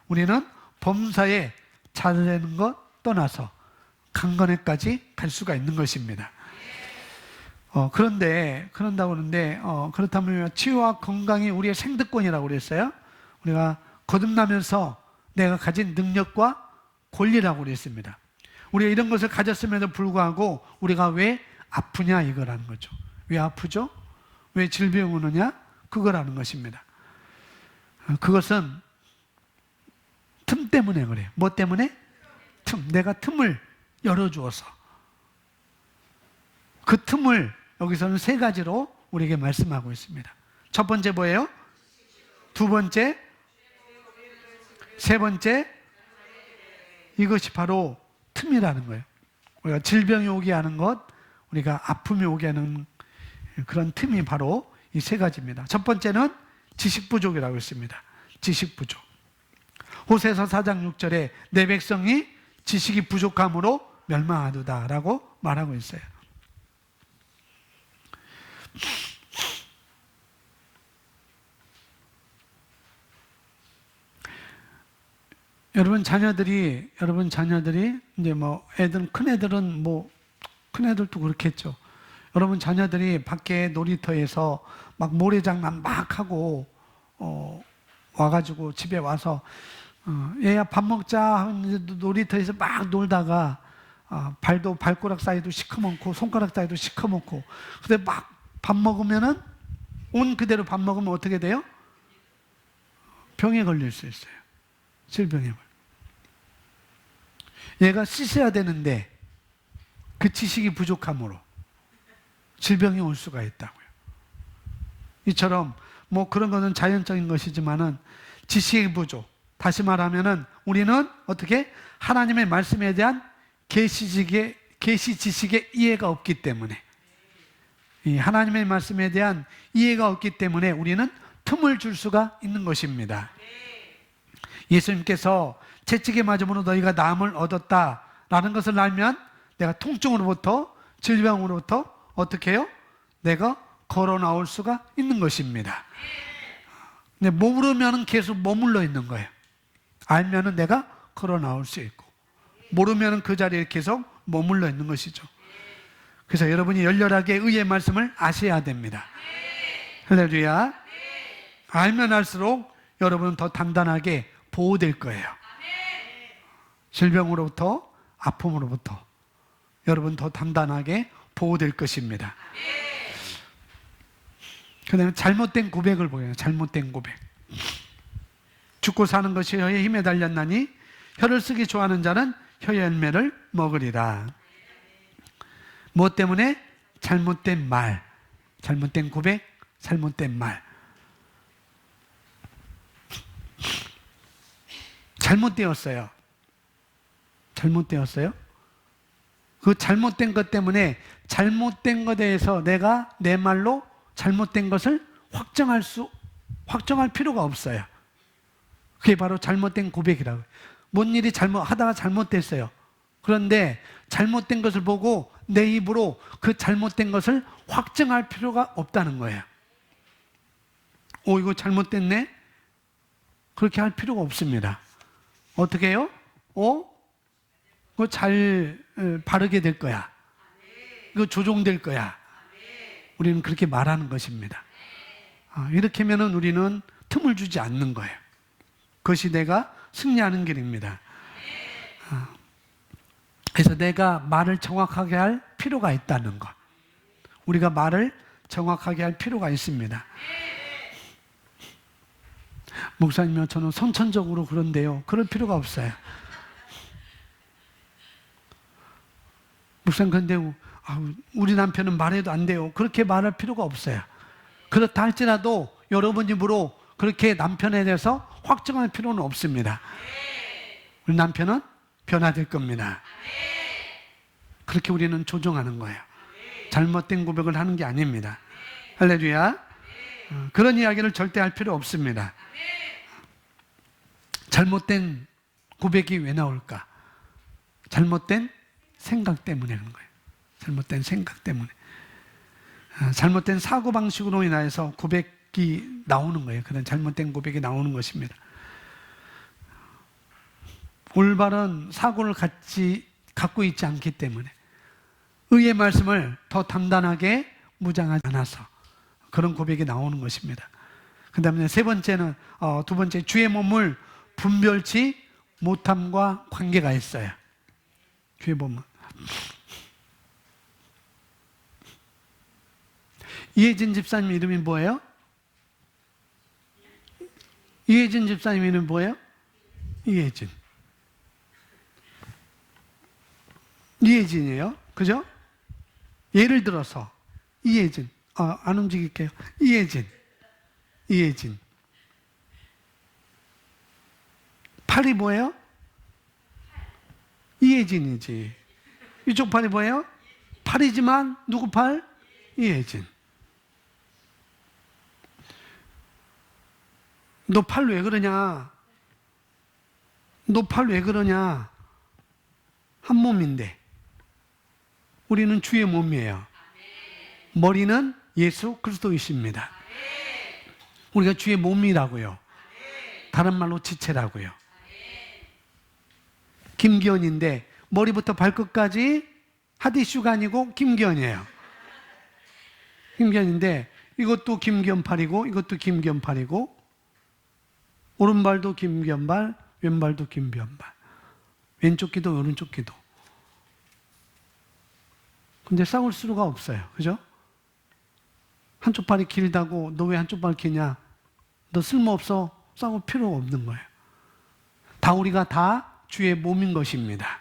우리는 범사에 잘 되는 것 떠나서 강건에까지 갈 수가 있는 것입니다. 그런다고 하는데, 그렇다면 치유와 건강이 우리의 생득권이라고 그랬어요. 우리가 거듭나면서 내가 가진 능력과 권리라고 그랬습니다. 우리가 이런 것을 가졌음에도 불구하고 우리가 왜 아프냐, 이거라는 거죠. 왜 아프죠? 왜 질병이 오느냐? 그거라는 것입니다. 그것은 틈 때문에 그래요. 뭐 때문에? 틈. 내가 틈을 열어주어서. 그 틈을 여기서는 세 가지로 우리에게 말씀하고 있습니다. 첫 번째 뭐예요? 두 번째, 세 번째, 이것이 바로 틈이라는 거예요. 우리가 질병이 오게 하는 것, 우리가 아픔이 오게 하는 그런 틈이 바로 이 세 가지입니다. 첫 번째는 지식 부족이라고 했습니다. 지식 부족. 호세서 4장 6절에 내 백성이 지식이 부족함으로 멸망하도다라고 말하고 있어요. 여러분 자녀들이 이제 뭐 큰 애들도 그렇겠죠. 여러분 자녀들이 밖에 놀이터에서 막 모래장난 막 하고 와가지고 집에 와서 얘야 밥 먹자 하면서 놀이터에서 막 놀다가 발가락 사이도 시커멓고 손가락 사이도 시커멓고 근데 막 밥 먹으면은 온 그대로 밥 먹으면 어떻게 돼요? 병에 걸릴 수 있어요. 질병에 걸려. 얘가 씻어야 되는데 그 지식이 부족함으로 질병이 올 수가 있다고요. 이처럼 뭐 그런 것은 자연적인 것이지만은 지식의 부족. 다시 말하면은 우리는 어떻게 하나님의 말씀에 대한 계시 지식의 이해가 없기 때문에 이 하나님의 말씀에 대한 이해가 없기 때문에 우리는 틈을 줄 수가 있는 것입니다. 예수님께서 채찍에 맞음으로 너희가 나음을 얻었다라는 것을 알면 내가 통증으로부터 질병으로부터 어떻게 해요? 내가 걸어 나올 수가 있는 것입니다. 근데 모르면은 계속 머물러 있는 거예요. 알면은 내가 걸어 나올 수 있고 모르면은 그 자리에 계속 머물러 있는 것이죠. 그래서 여러분이 열렬하게 의의 말씀을 아셔야 됩니다. 할렐루야. 알면 알수록 여러분은 더 단단하게 보호될 거예요. 질병으로부터 아픔으로부터 여러분 더 단단하게 보호될 것입니다. 그 다음에 잘못된 고백을 보여요. 잘못된 고백. 죽고 사는 것이 혀의 힘에 달렸나니 혀를 쓰기 좋아하는 자는 혀의 열매를 먹으리라. 무엇 때문에? 잘못된 말, 잘못된 고백, 잘못된 말. 잘못되었어요. 잘못되었어요? 그 잘못된 것 때문에 잘못된 것에 대해서 내가 내 말로 잘못된 것을 확정할 필요가 없어요. 그게 바로 잘못된 고백이라고요. 뭔 일이 하다가 잘못됐어요. 그런데 잘못된 것을 보고 내 입으로 그 잘못된 것을 확정할 필요가 없다는 거예요. 이거 잘못됐네? 그렇게 할 필요가 없습니다. 어떻게 해요? 그거 잘 바르게 될 거야. 이거 조정될 거야. 우리는 그렇게 말하는 것입니다. 이렇게 하면 우리는 틈을 주지 않는 거예요. 그것이 내가 승리하는 길입니다. 그래서 내가 말을 정확하게 할 필요가 있다는 것. 우리가 말을 정확하게 할 필요가 있습니다. 목사님이요, 저는 선천적으로 그런데요. 그럴 필요가 없어요. 목사님, 근데 우리 남편은 말해도 안 돼요. 그렇게 말할 필요가 없어요. 그렇다 할지라도 여러분 입으로 그렇게 남편에 대해서 확정할 필요는 없습니다. 우리 남편은 변화될 겁니다. 그렇게 우리는 조정하는 거예요. 잘못된 고백을 하는 게 아닙니다. 할렐루야. 그런 이야기를 절대 할 필요 없습니다. 잘못된 고백이 왜 나올까? 잘못된 생각 때문에 그런 거예요. 잘못된 생각 때문에. 잘못된 사고방식으로 인해서 고백이 나오는 거예요. 그런 잘못된 고백이 나오는 것입니다. 올바른 사고를 갖고 있지 않기 때문에 의의 말씀을 더 단단하게 무장하지 않아서 그런 고백이 나오는 것입니다. 그 다음에 두 번째, 주의 몸을 분별치 못함과 관계가 있어요. 주의 몸은. 이혜진 집사님 이름이 뭐예요? 이혜진 집사님 이름 뭐예요? 이혜진. 이혜진이에요. 그죠? 예를 들어서 이혜진. 안 움직일게요. 이혜진. 이혜진. 팔이 뭐예요? 이혜진이지. 이쪽 팔이 뭐예요? 팔이지만 누구 팔? 이혜진. 너 팔 왜 그러냐? 너 팔 왜 그러냐? 한 몸인데. 우리는 주의 몸이에요. 머리는 예수 그리스도이십니다. 우리가 주의 몸이라고요. 다른 말로 지체라고요. 김기현인데 머리부터 발끝까지 하디슈가 아니고 김기현이에요. 김기현인데 이것도 김기현 팔이고 이것도 김기현 팔이고 오른발도 김기현 발, 왼발도 김기현 발. 왼쪽 귀도 오른쪽 귀도. 근데 싸울 수가 없어요. 그죠? 한쪽 발이 길다고 너 왜 한쪽 발 기냐? 너 쓸모없어. 싸울 필요 없는 거예요. 다 우리가 다 주의 몸인 것입니다.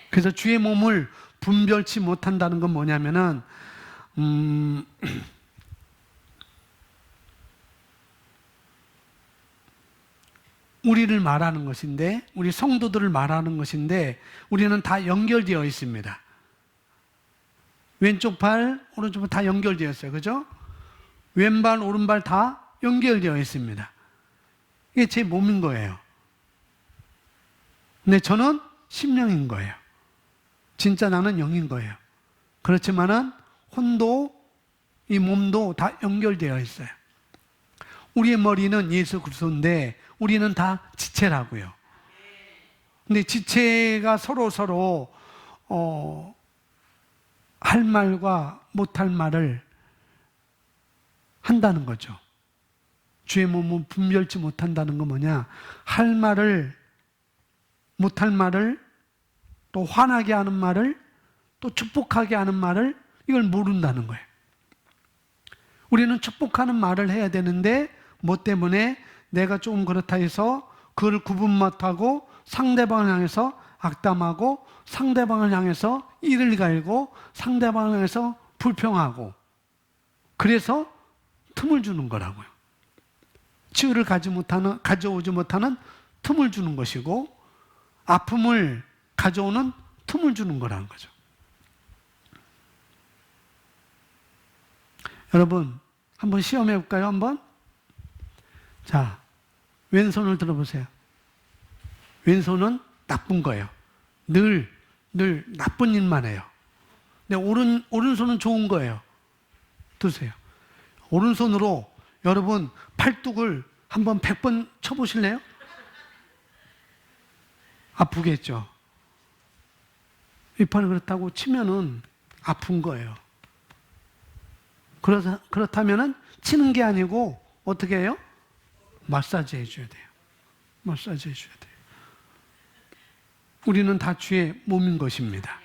그래서 주의 몸을 분별치 못한다는 건 뭐냐면은 우리를 말하는 것인데, 우리 성도들을 말하는 것인데 우리는 다 연결되어 있습니다. 왼쪽 발, 오른쪽 발 다 연결되어 있어요. 그죠? 왼발, 오른발 다 연결되어 있습니다. 이게 제 몸인 거예요. 근데 저는 심령인 거예요. 진짜 나는 영인 거예요. 그렇지만은 혼도 이 몸도 다 연결되어 있어요. 우리의 머리는 예수 그리스도인데 우리는 다 지체라고요. 근데 지체가 서로 할 말과 못할 말을 한다는 거죠. 주의 몸은 분별치 못한다는 건 뭐냐? 할 말을, 못할 말을, 또 화나게 하는 말을, 또 축복하게 하는 말을, 이걸 모른다는 거예요. 우리는 축복하는 말을 해야 되는데 뭐 때문에? 내가 조금 그렇다 해서 그걸 구분 못하고 상대방을 향해서 악담하고 상대방을 향해서 이를 갈고 상대방을 향해서 불평하고, 그래서 틈을 주는 거라고요. 치유를 가져오지 못하는 틈을 주는 것이고, 아픔을 가져오는 틈을 주는 거라는 거죠. 여러분, 한번 시험해 볼까요? 한번? 자, 왼손을 들어보세요. 왼손은 나쁜 거예요. 늘 나쁜 일만 해요. 근데 오른손은 좋은 거예요. 드세요. 오른손으로 여러분 팔뚝을 한번 100번 쳐보실래요? 아프겠죠? 이 팔이 그렇다고 치면은 아픈 거예요. 그렇다면은 치는 게 아니고 어떻게 해요? 마사지 해줘야 돼요. 마사지 해줘야 돼요. 우리는 다 주의 몸인 것입니다.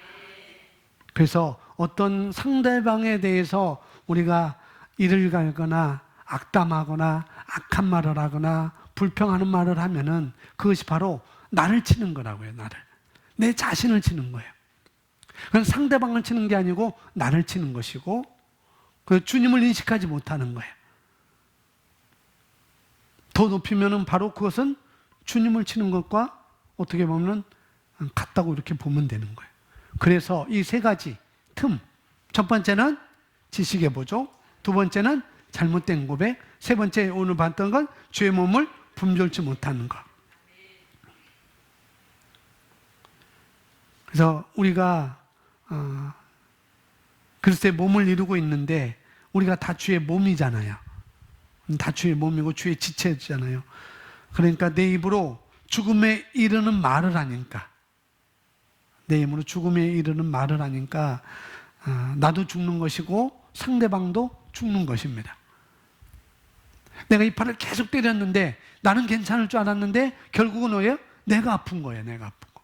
그래서 어떤 상대방에 대해서 우리가 이를 갈거나 악담하거나 악한 말을 하거나 불평하는 말을 하면은 그것이 바로 나를 치는 거라고요. 나를. 내 자신을 치는 거예요. 그건 상대방을 치는 게 아니고 나를 치는 것이고, 그 주님을 인식하지 못하는 거예요. 더 높이면은 바로 그것은 주님을 치는 것과 어떻게 보면 같다고 이렇게 보면 되는 거예요. 그래서 이 세 가지 틈, 첫 번째는 지식의 보조, 두 번째는 잘못된 고백, 세 번째 오늘 봤던 건 주의 몸을 분별치 못하는 것. 그래서 우리가 그리스도의 몸을 이루고 있는데 우리가 다 주의 몸이잖아요. 다 주의 몸이고 주의 지체잖아요. 그러니까 내 입으로 죽음에 이르는 말을 하니까, 내 입으로 죽음에 이르는 말을 하니까 나도 죽는 것이고 상대방도 죽는 것입니다. 내가 이 팔을 계속 때렸는데 나는 괜찮을 줄 알았는데 결국은 뭐예요? 내가 아픈 거예요. 내가 아픈 거.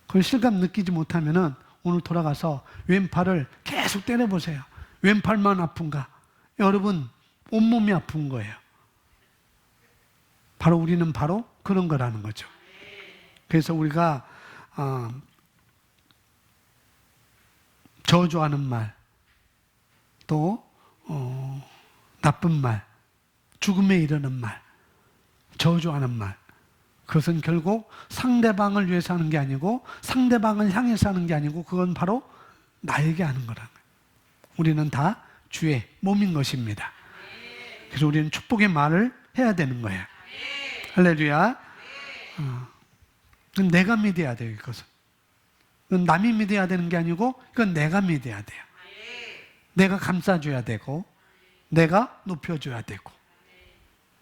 그걸 실감 느끼지 못하면은 오늘 돌아가서 왼팔을 계속 때려보세요. 왼팔만 아픈가? 여러분 온몸이 아픈 거예요. 우리는 바로 그런 거라는 거죠. 그래서 우리가 저주하는 말, 또 나쁜 말, 죽음에 이르는 말, 저주하는 말, 그것은 결국 상대방을 위해서 하는 게 아니고 상대방을 향해서 하는 게 아니고 그건 바로 나에게 하는 거라는 거예요. 우리는 다 주의 몸인 것입니다. 그래서 우리는 축복의 말을 해야 되는 거예요. 할렐루야. 내가 믿어야 돼요, 이것은. 이건 남이 믿어야 되는 게 아니고 이건 내가 믿어야 돼요. 내가 감싸줘야 되고 내가 높여줘야 되고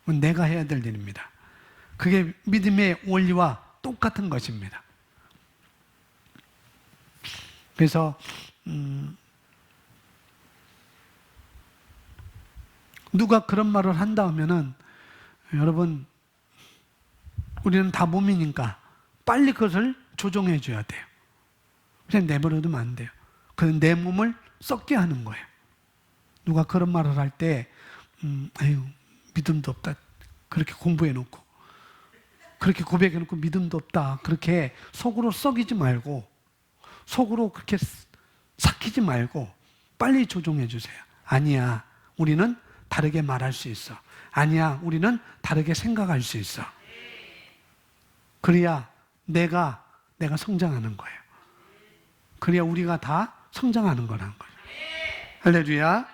그건 내가 해야 될 일입니다. 그게 믿음의 원리와 똑같은 것입니다. 그래서 누가 그런 말을 한다 하면은 여러분 우리는 다 몸이니까 빨리 그것을 조종해 줘야 돼요. 그냥 내버려두면 안 돼요. 그건 내 몸을 썩게 하는 거예요. 누가 그런 말을 할 때 아유 믿음도 없다 그렇게 공부해 놓고 그렇게 고백해 놓고 믿음도 없다 그렇게 속으로 썩이지 말고 속으로 그렇게 삭히지 말고 빨리 조종해 주세요. 아니야 우리는 다르게 말할 수 있어. 아니야 우리는 다르게 생각할 수 있어. 그래야 내가 성장하는 거예요. 그래야 우리가 다 성장하는 거라는 거예요. 할렐루야.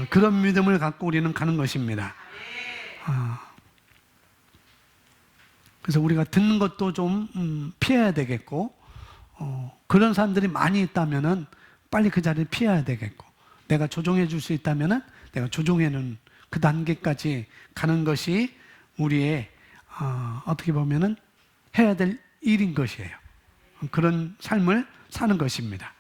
그런 믿음을 갖고 우리는 가는 것입니다. 그래서 우리가 듣는 것도 좀 피해야 되겠고 그런 사람들이 많이 있다면은 빨리 그 자리를 피해야 되겠고 내가 조종해 줄 수 있다면은 내가 조종해는 그 단계까지 가는 것이 우리의 어떻게 보면은 해야 될 일인 것이에요. 그런 삶을 사는 것입니다.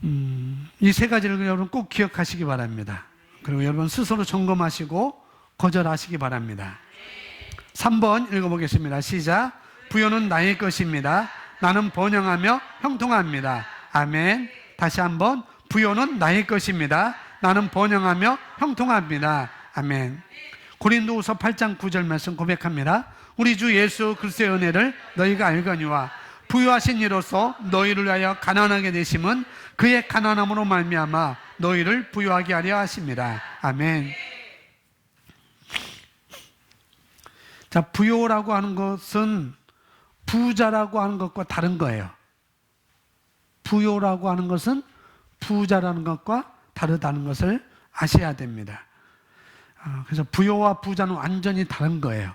이 세 가지를 여러분 꼭 기억하시기 바랍니다. 그리고 여러분 스스로 점검하시고 거절하시기 바랍니다. 3번 읽어보겠습니다. 시작. 부요는 나의 것입니다. 나는 번영하며 형통합니다. 아멘. 다시 한번 부요는 나의 것입니다. 나는 번영하며 형통합니다. 아멘. 고린도후서 8장 9절 말씀 고백합니다. 우리 주 예수 그리스도의 은혜를 너희가 알거니와 부유하신 이로써 너희를 위하여 가난하게 되심은 그의 가난함으로 말미암아 너희를 부유하게 하려 하심이라. 아멘. 자, 부요라고 하는 것은 부자라고 하는 것과 다른 거예요. 부요라고 하는 것은 부자라는 것과 다르다는 것을 아셔야 됩니다. 그래서 부요와 부자는 완전히 다른 거예요.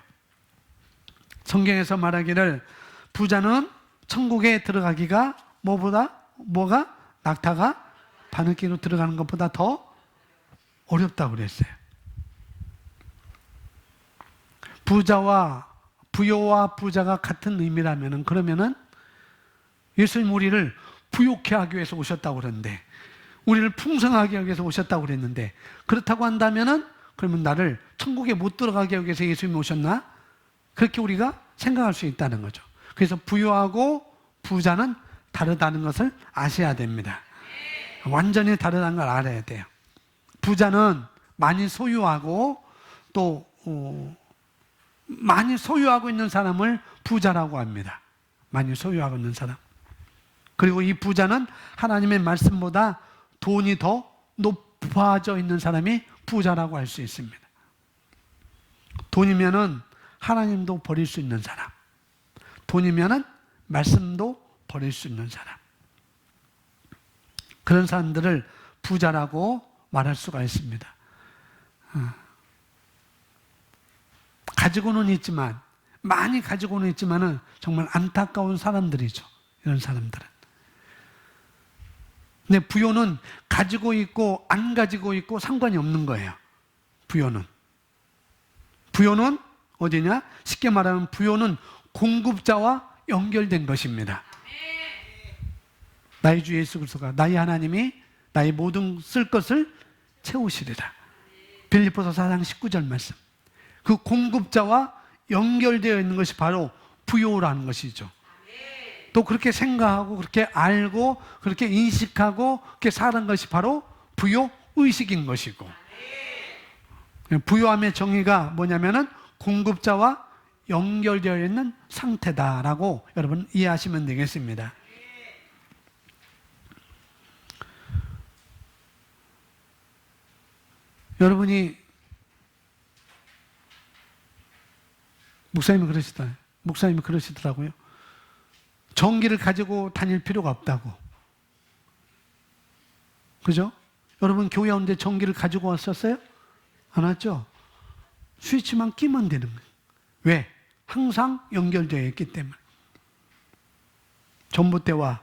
성경에서 말하기를 부자는 천국에 들어가기가 뭐가 낙타가 바늘기로 들어가는 것보다 더 어렵다고 그랬어요. 부요와 부자가 같은 의미라면은 그러면은 예수님 우리를 부욕해 하기 위해서 오셨다고 그러는데 우리를 풍성하게 하기 위해서 오셨다고 그랬는데 그렇다고 한다면은 그러면 나를 천국에 못 들어가게 하기 위해서 예수님이 오셨나? 그렇게 우리가 생각할 수 있다는 거죠. 그래서 부유하고 부자는 다르다는 것을 아셔야 됩니다. 완전히 다르다는 걸 알아야 돼요. 부자는 많이 소유하고 또 많이 소유하고 있는 사람을 부자라고 합니다. 많이 소유하고 있는 사람. 그리고 이 부자는 하나님의 말씀보다 돈이 더 높아져 있는 사람이 부자라고 할 수 있습니다. 돈이면은 하나님도 버릴 수 있는 사람. 돈이면은 말씀도 버릴 수 있는 사람. 그런 사람들을 부자라고 말할 수가 있습니다. 가지고는 있지만, 많이 가지고는 있지만은 정말 안타까운 사람들이죠. 이런 사람들은. 근데 부요는 가지고 있고 안 가지고 있고 상관이 없는 거예요. 부요는 어디냐? 쉽게 말하면 부요는 공급자와 연결된 것입니다. 나의 주 예수 그리스도가 나의 하나님이 나의 모든 쓸 것을 채우시리라. 빌립보서 4장 19절 말씀. 그 공급자와 연결되어 있는 것이 바로 부요라는 것이죠. 또 그렇게 생각하고 그렇게 알고 그렇게 인식하고 그렇게 사는 것이 바로 부요 의식인 것이고, 부요함의 정의가 뭐냐면은 공급자와 연결되어 있는 상태다라고 여러분 이해하시면 되겠습니다. 여러분이 목사님이 그러시더라고요. 전기를 가지고 다닐 필요가 없다고. 그죠? 여러분 교회 오는데 전기를 가지고 왔었어요? 안 왔죠? 스위치만 끼면 되는 거예요. 왜? 항상 연결되어 있기 때문에. 전봇대와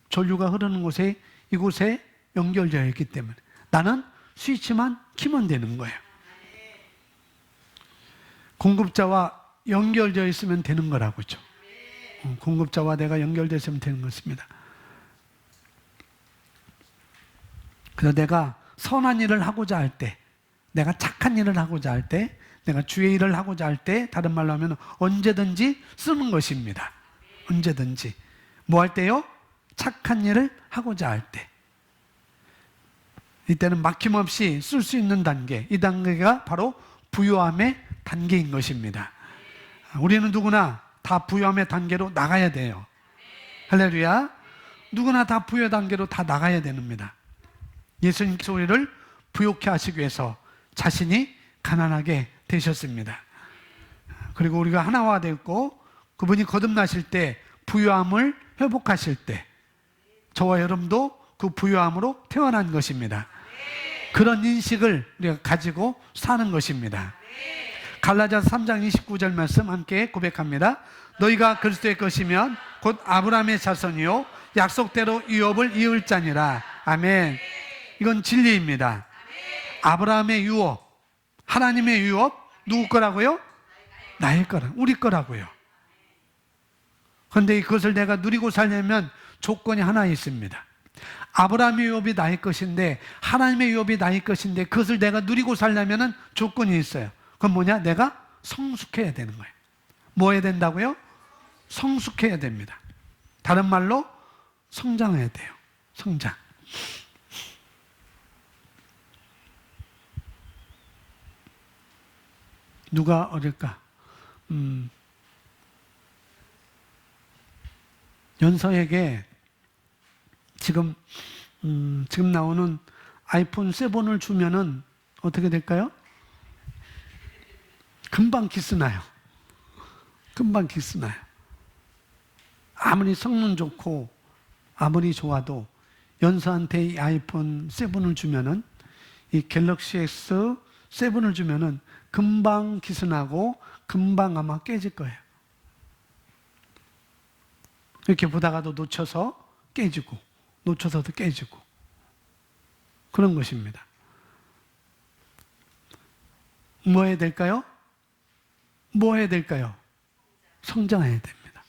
전류가 흐르는 곳에 이곳에 연결되어 있기 때문에 나는 스위치만 키면 되는 거예요. 공급자와 연결되어 있으면 되는 거라고죠. 공급자와 내가 연결되어 있으면 되는 것입니다. 그래서 내가 선한 일을 하고자 할 때, 내가 착한 일을 하고자 할 때, 내가 주의 일을 하고자 할 때, 다른 말로 하면 언제든지 쓰는 것입니다. 언제든지. 뭐 할 때요? 착한 일을 하고자 할 때. 이때는 막힘없이 쓸 수 있는 단계, 이 단계가 바로 부요함의 단계인 것입니다. 우리는 누구나 다 부요함의 단계로 나가야 돼요. 할렐루야. 누구나 다 부요 단계로 다 나가야 됩니다. 예수님께서 우리를 부요케 하시기 위해서 자신이 가난하게 되셨습니다. 그리고 우리가 하나가 됐고 그분이 거듭나실 때 부요함을 회복하실 때 저와 여러분도 그 부요함으로 태어난 것입니다. 그런 인식을 우리가 가지고 사는 것입니다. 갈라디아서 3장 29절 말씀 함께 고백합니다. 너희가 그리스도의 것이면 곧 아브라함의 자손이요 약속대로 유업을 이을 자니라. 아멘. 이건 진리입니다. 아브라함의 유업, 하나님의 유업 누구 거라고요? 나의 거라, 우리 거라고요. 그런데 그것을 내가 누리고 살려면 조건이 하나 있습니다. 아브라함의 유업이 나의 것인데 하나님의 유업이 나의 것인데 그것을 내가 누리고 살려면 조건이 있어요. 그건 뭐냐? 내가 성숙해야 되는 거예요. 뭐 해야 된다고요? 성숙해야 됩니다. 다른 말로 성장해야 돼요. 성장. 누가 어딜까? 연서에게 지금 나오는 아이폰 7을 주면은 어떻게 될까요? 금방 기스나요. 금방 기스나요. 아무리 성능 좋고 아무리 좋아도 연서한테 이 아이폰 7을 주면은 이 갤럭시 S7을 주면은 금방 기스나고 금방 아마 깨질 거예요. 이렇게 보다가도 놓쳐서 깨지고 놓쳐서도 깨지고 그런 것입니다. 뭐 해야 될까요? 뭐 해야 될까요? 성장해야 됩니다.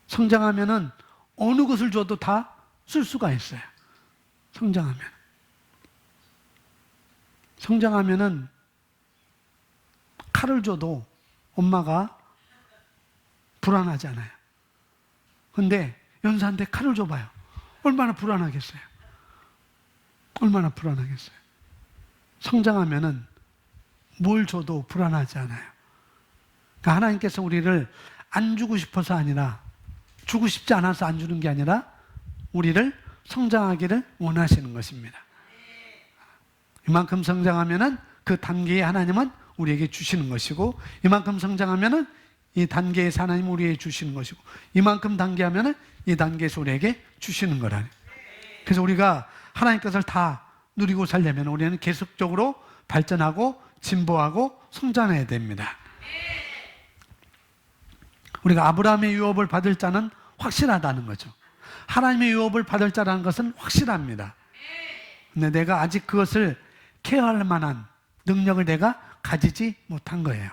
성장하면은 어느 것을 줘도 다 쓸 수가 있어요. 성장하면은 칼을 줘도 엄마가 불안하지 않아요. 근데 연서한테 칼을 줘봐요. 얼마나 불안하겠어요. 얼마나 불안하겠어요. 성장하면은 뭘 줘도 불안하지 않아요. 그러니까 하나님께서 우리를 안 주고 싶어서 아니라 주고 싶지 않아서 안 주는 게 아니라 우리를 성장하기를 원하시는 것입니다. 이만큼 성장하면은 그 단계에 하나님은 우리에게 주시는 것이고 이만큼 성장하면은 이 단계에서 하나님 우리에게 주시는 것이고 이만큼 단계하면은 이 단계에서 우리에게 주시는 거라니. 그래서 우리가 하나님 것을 다 누리고 살려면 우리는 계속적으로 발전하고 진보하고 성장해야 됩니다. 우리가 아브라함의 유업을 받을 자는 확실하다는 거죠. 하나님의 유업을 받을 자라는 것은 확실합니다. 근데 내가 아직 그것을 케어할 만한 능력을 내가 가지지 못한 거예요.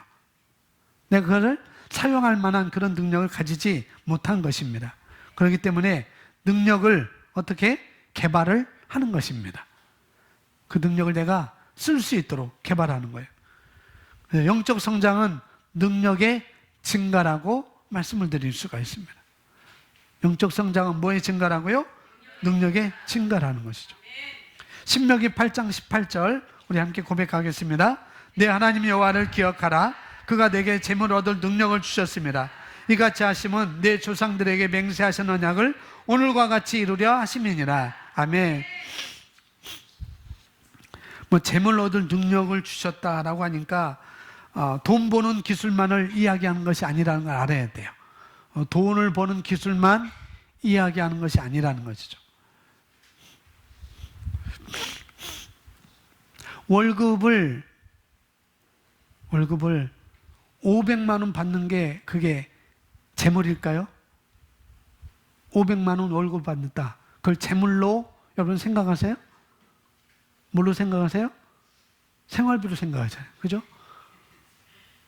내가 그것을 사용할 만한 그런 능력을 가지지 못한 것입니다. 그렇기 때문에 능력을 어떻게 개발을 하는 것입니다. 그 능력을 내가 쓸 수 있도록 개발하는 거예요. 영적 성장은 능력의 증가라고 말씀을 드릴 수가 있습니다. 영적 성장은 뭐의 증가라고요? 능력의 증가라는 것이죠. 신명기 8장 18절 우리 함께 고백하겠습니다. 내 하나님 여호와를 기억하라. 그가 내게 재물 얻을 능력을 주셨습니다. 이같이 하심은 내 조상들에게 맹세하신 언약을 오늘과 같이 이루려 하심이니라. 아멘. 재물 얻을 능력을 주셨다라고 하니까 돈 버는 기술만을 이야기하는 것이 아니라는 걸 알아야 돼요. 돈을 버는 기술만 이야기하는 것이 아니라는 것이죠. 월급을 500만 원 받는 게 그게 재물일까요? 500만 원 월급 받는다. 그걸 재물로 여러분 생각하세요? 뭘로 생각하세요? 생활비로 생각하잖아요. 그죠?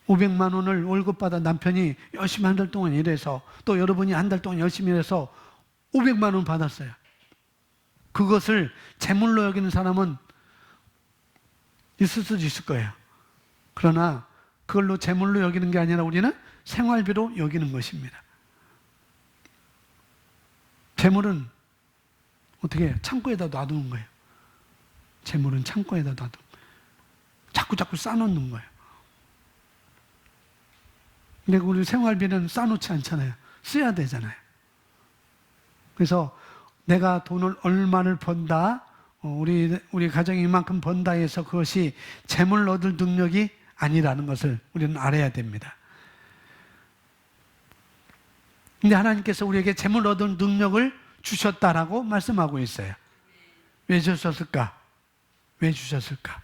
500만 원을 월급 받아 남편이 열심히 한 달 동안 일해서 또 여러분이 한 달 동안 열심히 일해서 500만 원 받았어요. 그것을 재물로 여기는 사람은 있을 수도 있을 거예요. 그러나 그걸로 재물로 여기는 게 아니라 우리는 생활비로 여기는 것입니다. 재물은 어떻게 창고에다 놔두는 거예요. 재물은 창고에다 놔두는 거예요. 자꾸 쌓아놓는 거예요. 근데 우리 생활비는 쌓아놓지 않잖아요. 써야 되잖아요. 그래서 내가 돈을 얼마를 번다, 우리 가정이 이만큼 번다 해서 그것이 재물 얻을 능력이 아니라는 것을 우리는 알아야 됩니다. 근데 하나님께서 우리에게 재물 얻을 능력을 주셨다라고 말씀하고 있어요. 왜 주셨을까? 왜 주셨을까?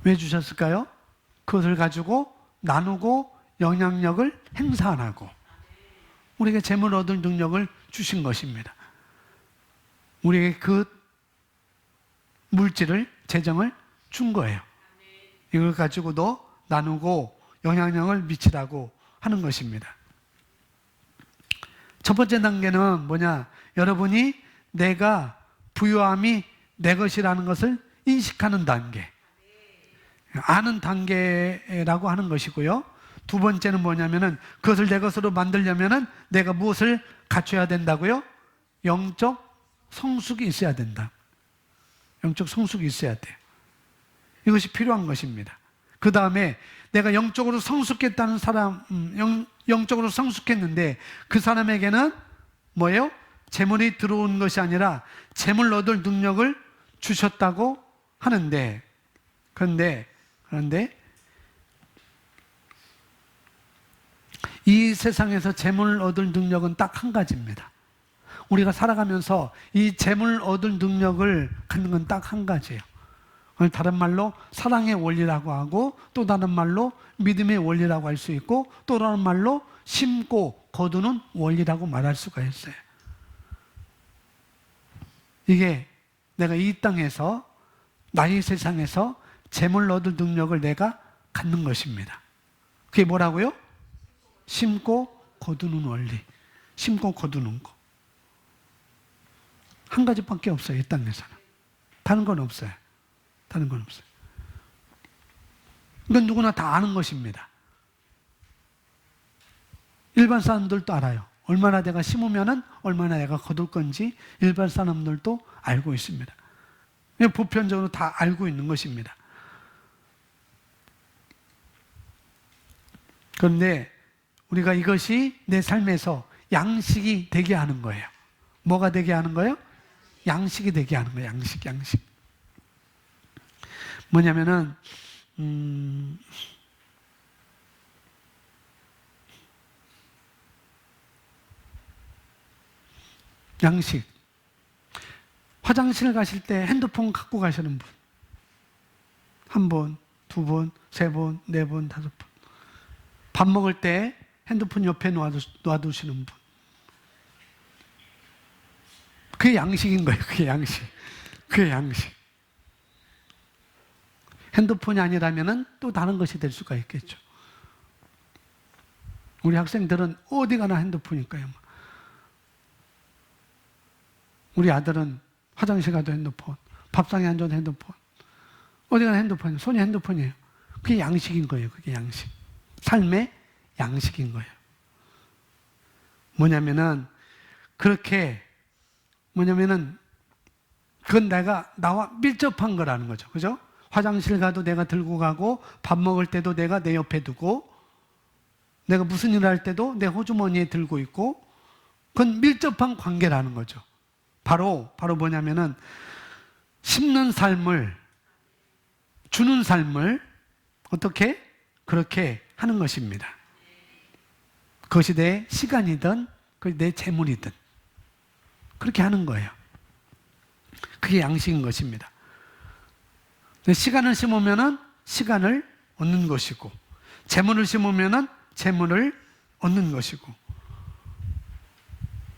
왜 주셨을까요? 그것을 가지고 나누고 영향력을 행사하라고 우리에게 재물 얻을 능력을 주신 것입니다. 우리에게 그 물질을, 재정을 준 거예요. 이걸 가지고도 나누고 영향력을 미치라고 하는 것입니다. 첫 번째 단계는 뭐냐? 여러분이 내가 부유함이 내 것이라는 것을 인식하는 단계, 아는 단계라고 하는 것이고요. 두 번째는 뭐냐면은 그것을 내 것으로 만들려면은 내가 무엇을 갖춰야 된다고요? 영적 성숙이 있어야 된다. 영적 성숙이 있어야 돼요. 이것이 필요한 것입니다. 그 다음에 내가 영적으로 성숙했다는 사람, 영적으로 성숙했는데 그 사람에게는 뭐예요? 재물이 들어온 것이 아니라 재물 얻을 능력을 주셨다고 하는데, 그런데 이 세상에서 재물 얻을 능력은 딱 한 가지입니다. 우리가 살아가면서 이 재물 얻을 능력을 갖는 건 딱 한 가지예요. 다른 말로 사랑의 원리라고 하고, 또 다른 말로 믿음의 원리라고 할 수 있고, 또 다른 말로 심고 거두는 원리라고 말할 수가 있어요. 이게 내가 이 땅에서, 나의 세상에서 재물 얻을 능력을 내가 갖는 것입니다. 그게 뭐라고요? 심고 거두는 원리. 심고 거두는 거. 한 가지밖에 없어요, 이 땅에서는. 다른 건 없어요. 다른 건 없어요. 이건 누구나 다 아는 것입니다. 일반 사람들도 알아요. 얼마나 내가 심으면은 얼마나 내가 거둘 건지 일반 사람들도 알고 있습니다. 보편적으로 다 알고 있는 것입니다. 그런데 우리가 이것이 내 삶에서 양식이 되게 하는 거예요. 뭐가 되게 하는 거예요? 양식이 되게 하는 거예요. 양식. 뭐냐면은 양식. 화장실 가실 때 핸드폰 갖고 가시는 분. 한 번, 두 번, 세 번, 네 번, 다섯 번. 밥 먹을 때 핸드폰 옆에 놔두시는 분. 그게 양식인 거예요. 그게 양식. 핸드폰이 아니라면은 또 다른 것이 될 수가 있겠죠. 우리 학생들은 어디 가나 핸드폰일 거예요. 우리 아들은 화장실 가도 핸드폰, 밥상에 앉아도 핸드폰, 어디 가나 핸드폰, 손이 핸드폰이에요. 그게 양식인 거예요. 그게 양식. 삶의 양식인 거예요. 뭐냐면은 그건 나와 밀접한 거라는 거죠. 그죠? 화장실 가도 내가 들고 가고, 밥 먹을 때도 내가 내 옆에 두고, 내가 무슨 일을 할 때도 내 호주머니에 들고 있고, 그건 밀접한 관계라는 거죠. 바로 뭐냐면은 심는 삶을, 주는 삶을 어떻게? 그렇게 하는 것입니다. 그것이 내 시간이든 그것이 내 재물이든 그렇게 하는 거예요. 그게 양식인 것입니다. 시간을 심으면은 시간을 얻는 것이고, 재물을 심으면은 재물을 얻는 것이고,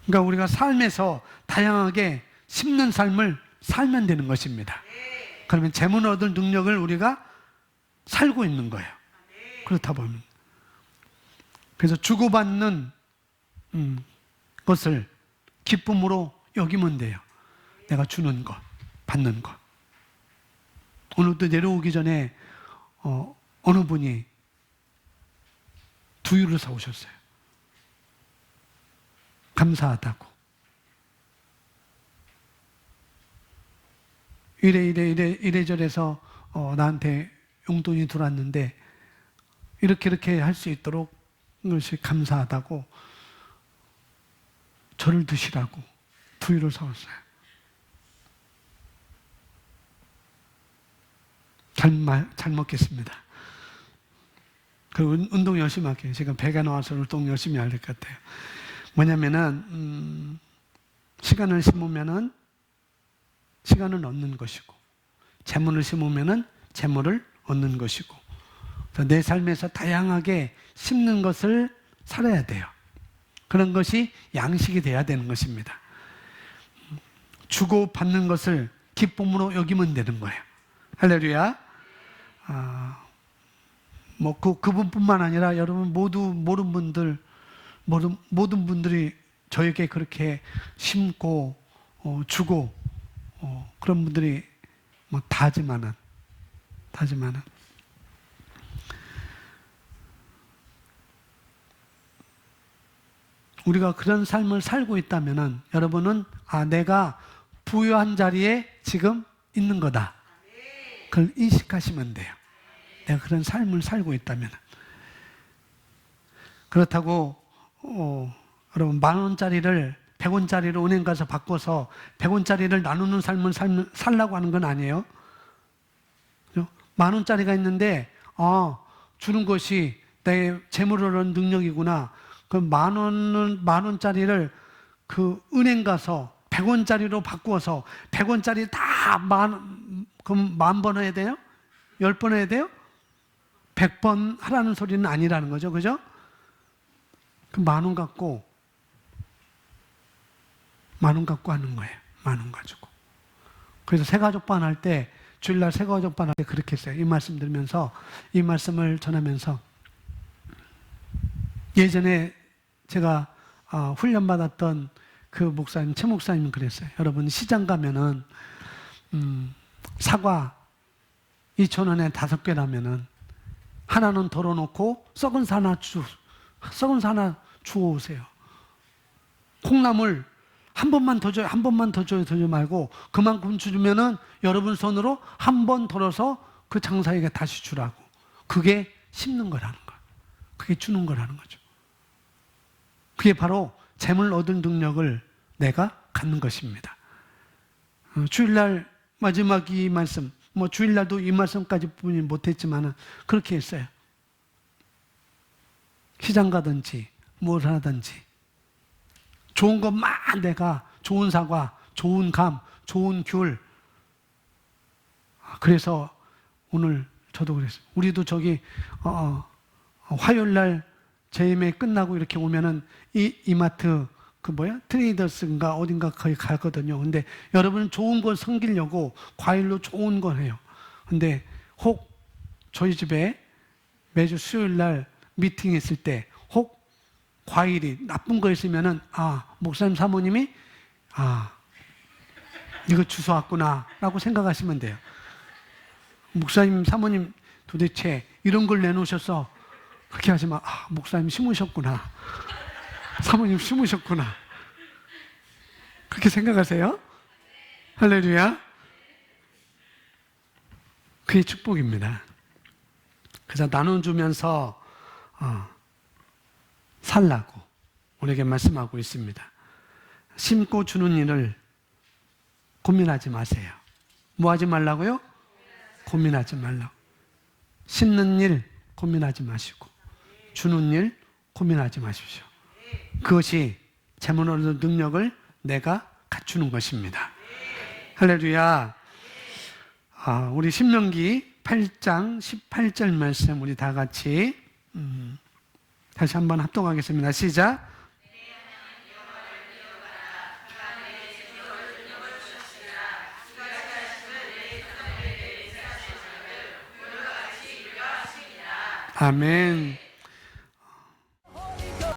그러니까 우리가 삶에서 다양하게 심는 삶을 살면 되는 것입니다. 그러면 재물을 얻을 능력을 우리가 살고 있는 거예요. 그렇다 보면. 그래서 주고받는 것을 기쁨으로 여기면 돼요. 내가 주는 것, 받는 것. 오늘도 내려오기 전에 어느 분이 두유를 사오셨어요. 감사하다고. 이래저래서 나한테 용돈이 들어왔는데 이렇게 할 수 있도록 것이 감사하다고 저를 드시라고 두유를 사왔어요. 잘 먹겠습니다. 그리고 운동 열심히 할게요. 제가 배가 나와서 운동 열심히 해야 될 것 같아요. 뭐냐면은 시간을 심으면은 시간을 얻는 것이고, 재물을 심으면은 재물을 얻는 것이고, 내 삶에서 다양하게 심는 것을 살아야 돼요. 그런 것이 양식이 돼야 되는 것입니다. 주고 받는 것을 기쁨으로 여기면 되는 거예요. 할렐루야. 그분뿐만 아니라 여러분 모든 분들이 저에게 그렇게 심고 주고 그런 분들이 다지만은 우리가 그런 삶을 살고 있다면은 여러분은 내가 부유한 자리에 지금 있는 거다. 그걸 인식하시면 돼요. 내가 그런 삶을 살고 있다면. 그렇다고 여러분 10,000원짜리를 100원짜리로 은행 가서 바꿔서 100원짜리를 나누는 삶을 살라고 하는 건 아니에요. 10,000원짜리가 있는데 주는 것이 내 재물을 얻는 능력이구나. 그 10,000원짜리를 그 은행 가서 100원짜리로 바꾸어서 100원짜리 다 그럼 10,000번 해야 돼요? 10번 해야 돼요? 100번 하라는 소리는 아니라는 거죠. 그죠? 그 10,000원 갖고 하는 거예요. 10,000원 가지고. 그래서 새가족반 할 때, 주일날 새가족반 할 때 그렇게 했어요. 이 말씀 들으면서, 이 말씀을 전하면서, 예전에 제가 훈련받았던 그 목사님, 최 목사님은 그랬어요. 여러분, 시장 가면은, 사과 2,000원에 5개라면은, 하나는 덜어놓고, 썩은 사 하나 주워오세요. 콩나물, 한 번만 더 줘요, 더 줘요 말고, 그만큼 주면은 여러분 손으로 한 번 덜어서 그 장사에게 다시 주라고. 그게 심는 거라는 거예요. 그게 주는 거라는 거죠. 그게 바로 재물 얻은 능력을 내가 갖는 것입니다. 주일날 마지막 이 말씀, 주일날도 이 말씀까지 뿐이 못했지만은 그렇게 했어요. 시장 가든지 뭘 하든지 좋은 것만 내가, 좋은 사과, 좋은 감, 좋은 귤. 그래서 오늘 저도 그랬어요. 우리도 저기 화요일날 제임에 끝나고 이렇게 오면은 이마트 트레이더스인가 어딘가 거기 가거든요. 근데 여러분 좋은 걸 섬기려고 과일로 좋은 걸 해요. 근데 혹 저희 집에 매주 수요일날 미팅 있을 때 혹 과일이 나쁜 거 있으면은 목사님 사모님이 이거 주워왔구나 라고 생각하시면 돼요. 목사님 사모님 도대체 이런 걸 내놓으셔서 그렇게 하지만 목사님 심으셨구나, 사모님 심으셨구나, 그렇게 생각하세요? 할렐루야. 그게 축복입니다. 그래서 나눠주면서 살라고 우리에게 말씀하고 있습니다. 심고 주는 일을 고민하지 마세요. 뭐 하지 말라고요? 고민하지 말라고. 심는 일 고민하지 마시고 주는 일 고민하지 마십시오. 그것이 재물로 얻는 능력을 내가 갖추는 것입니다. 할렐루야. 우리 신명기 8장 18절 말씀 우리 다 같이 다시 한번 합독하겠습니다. 시작. 아멘.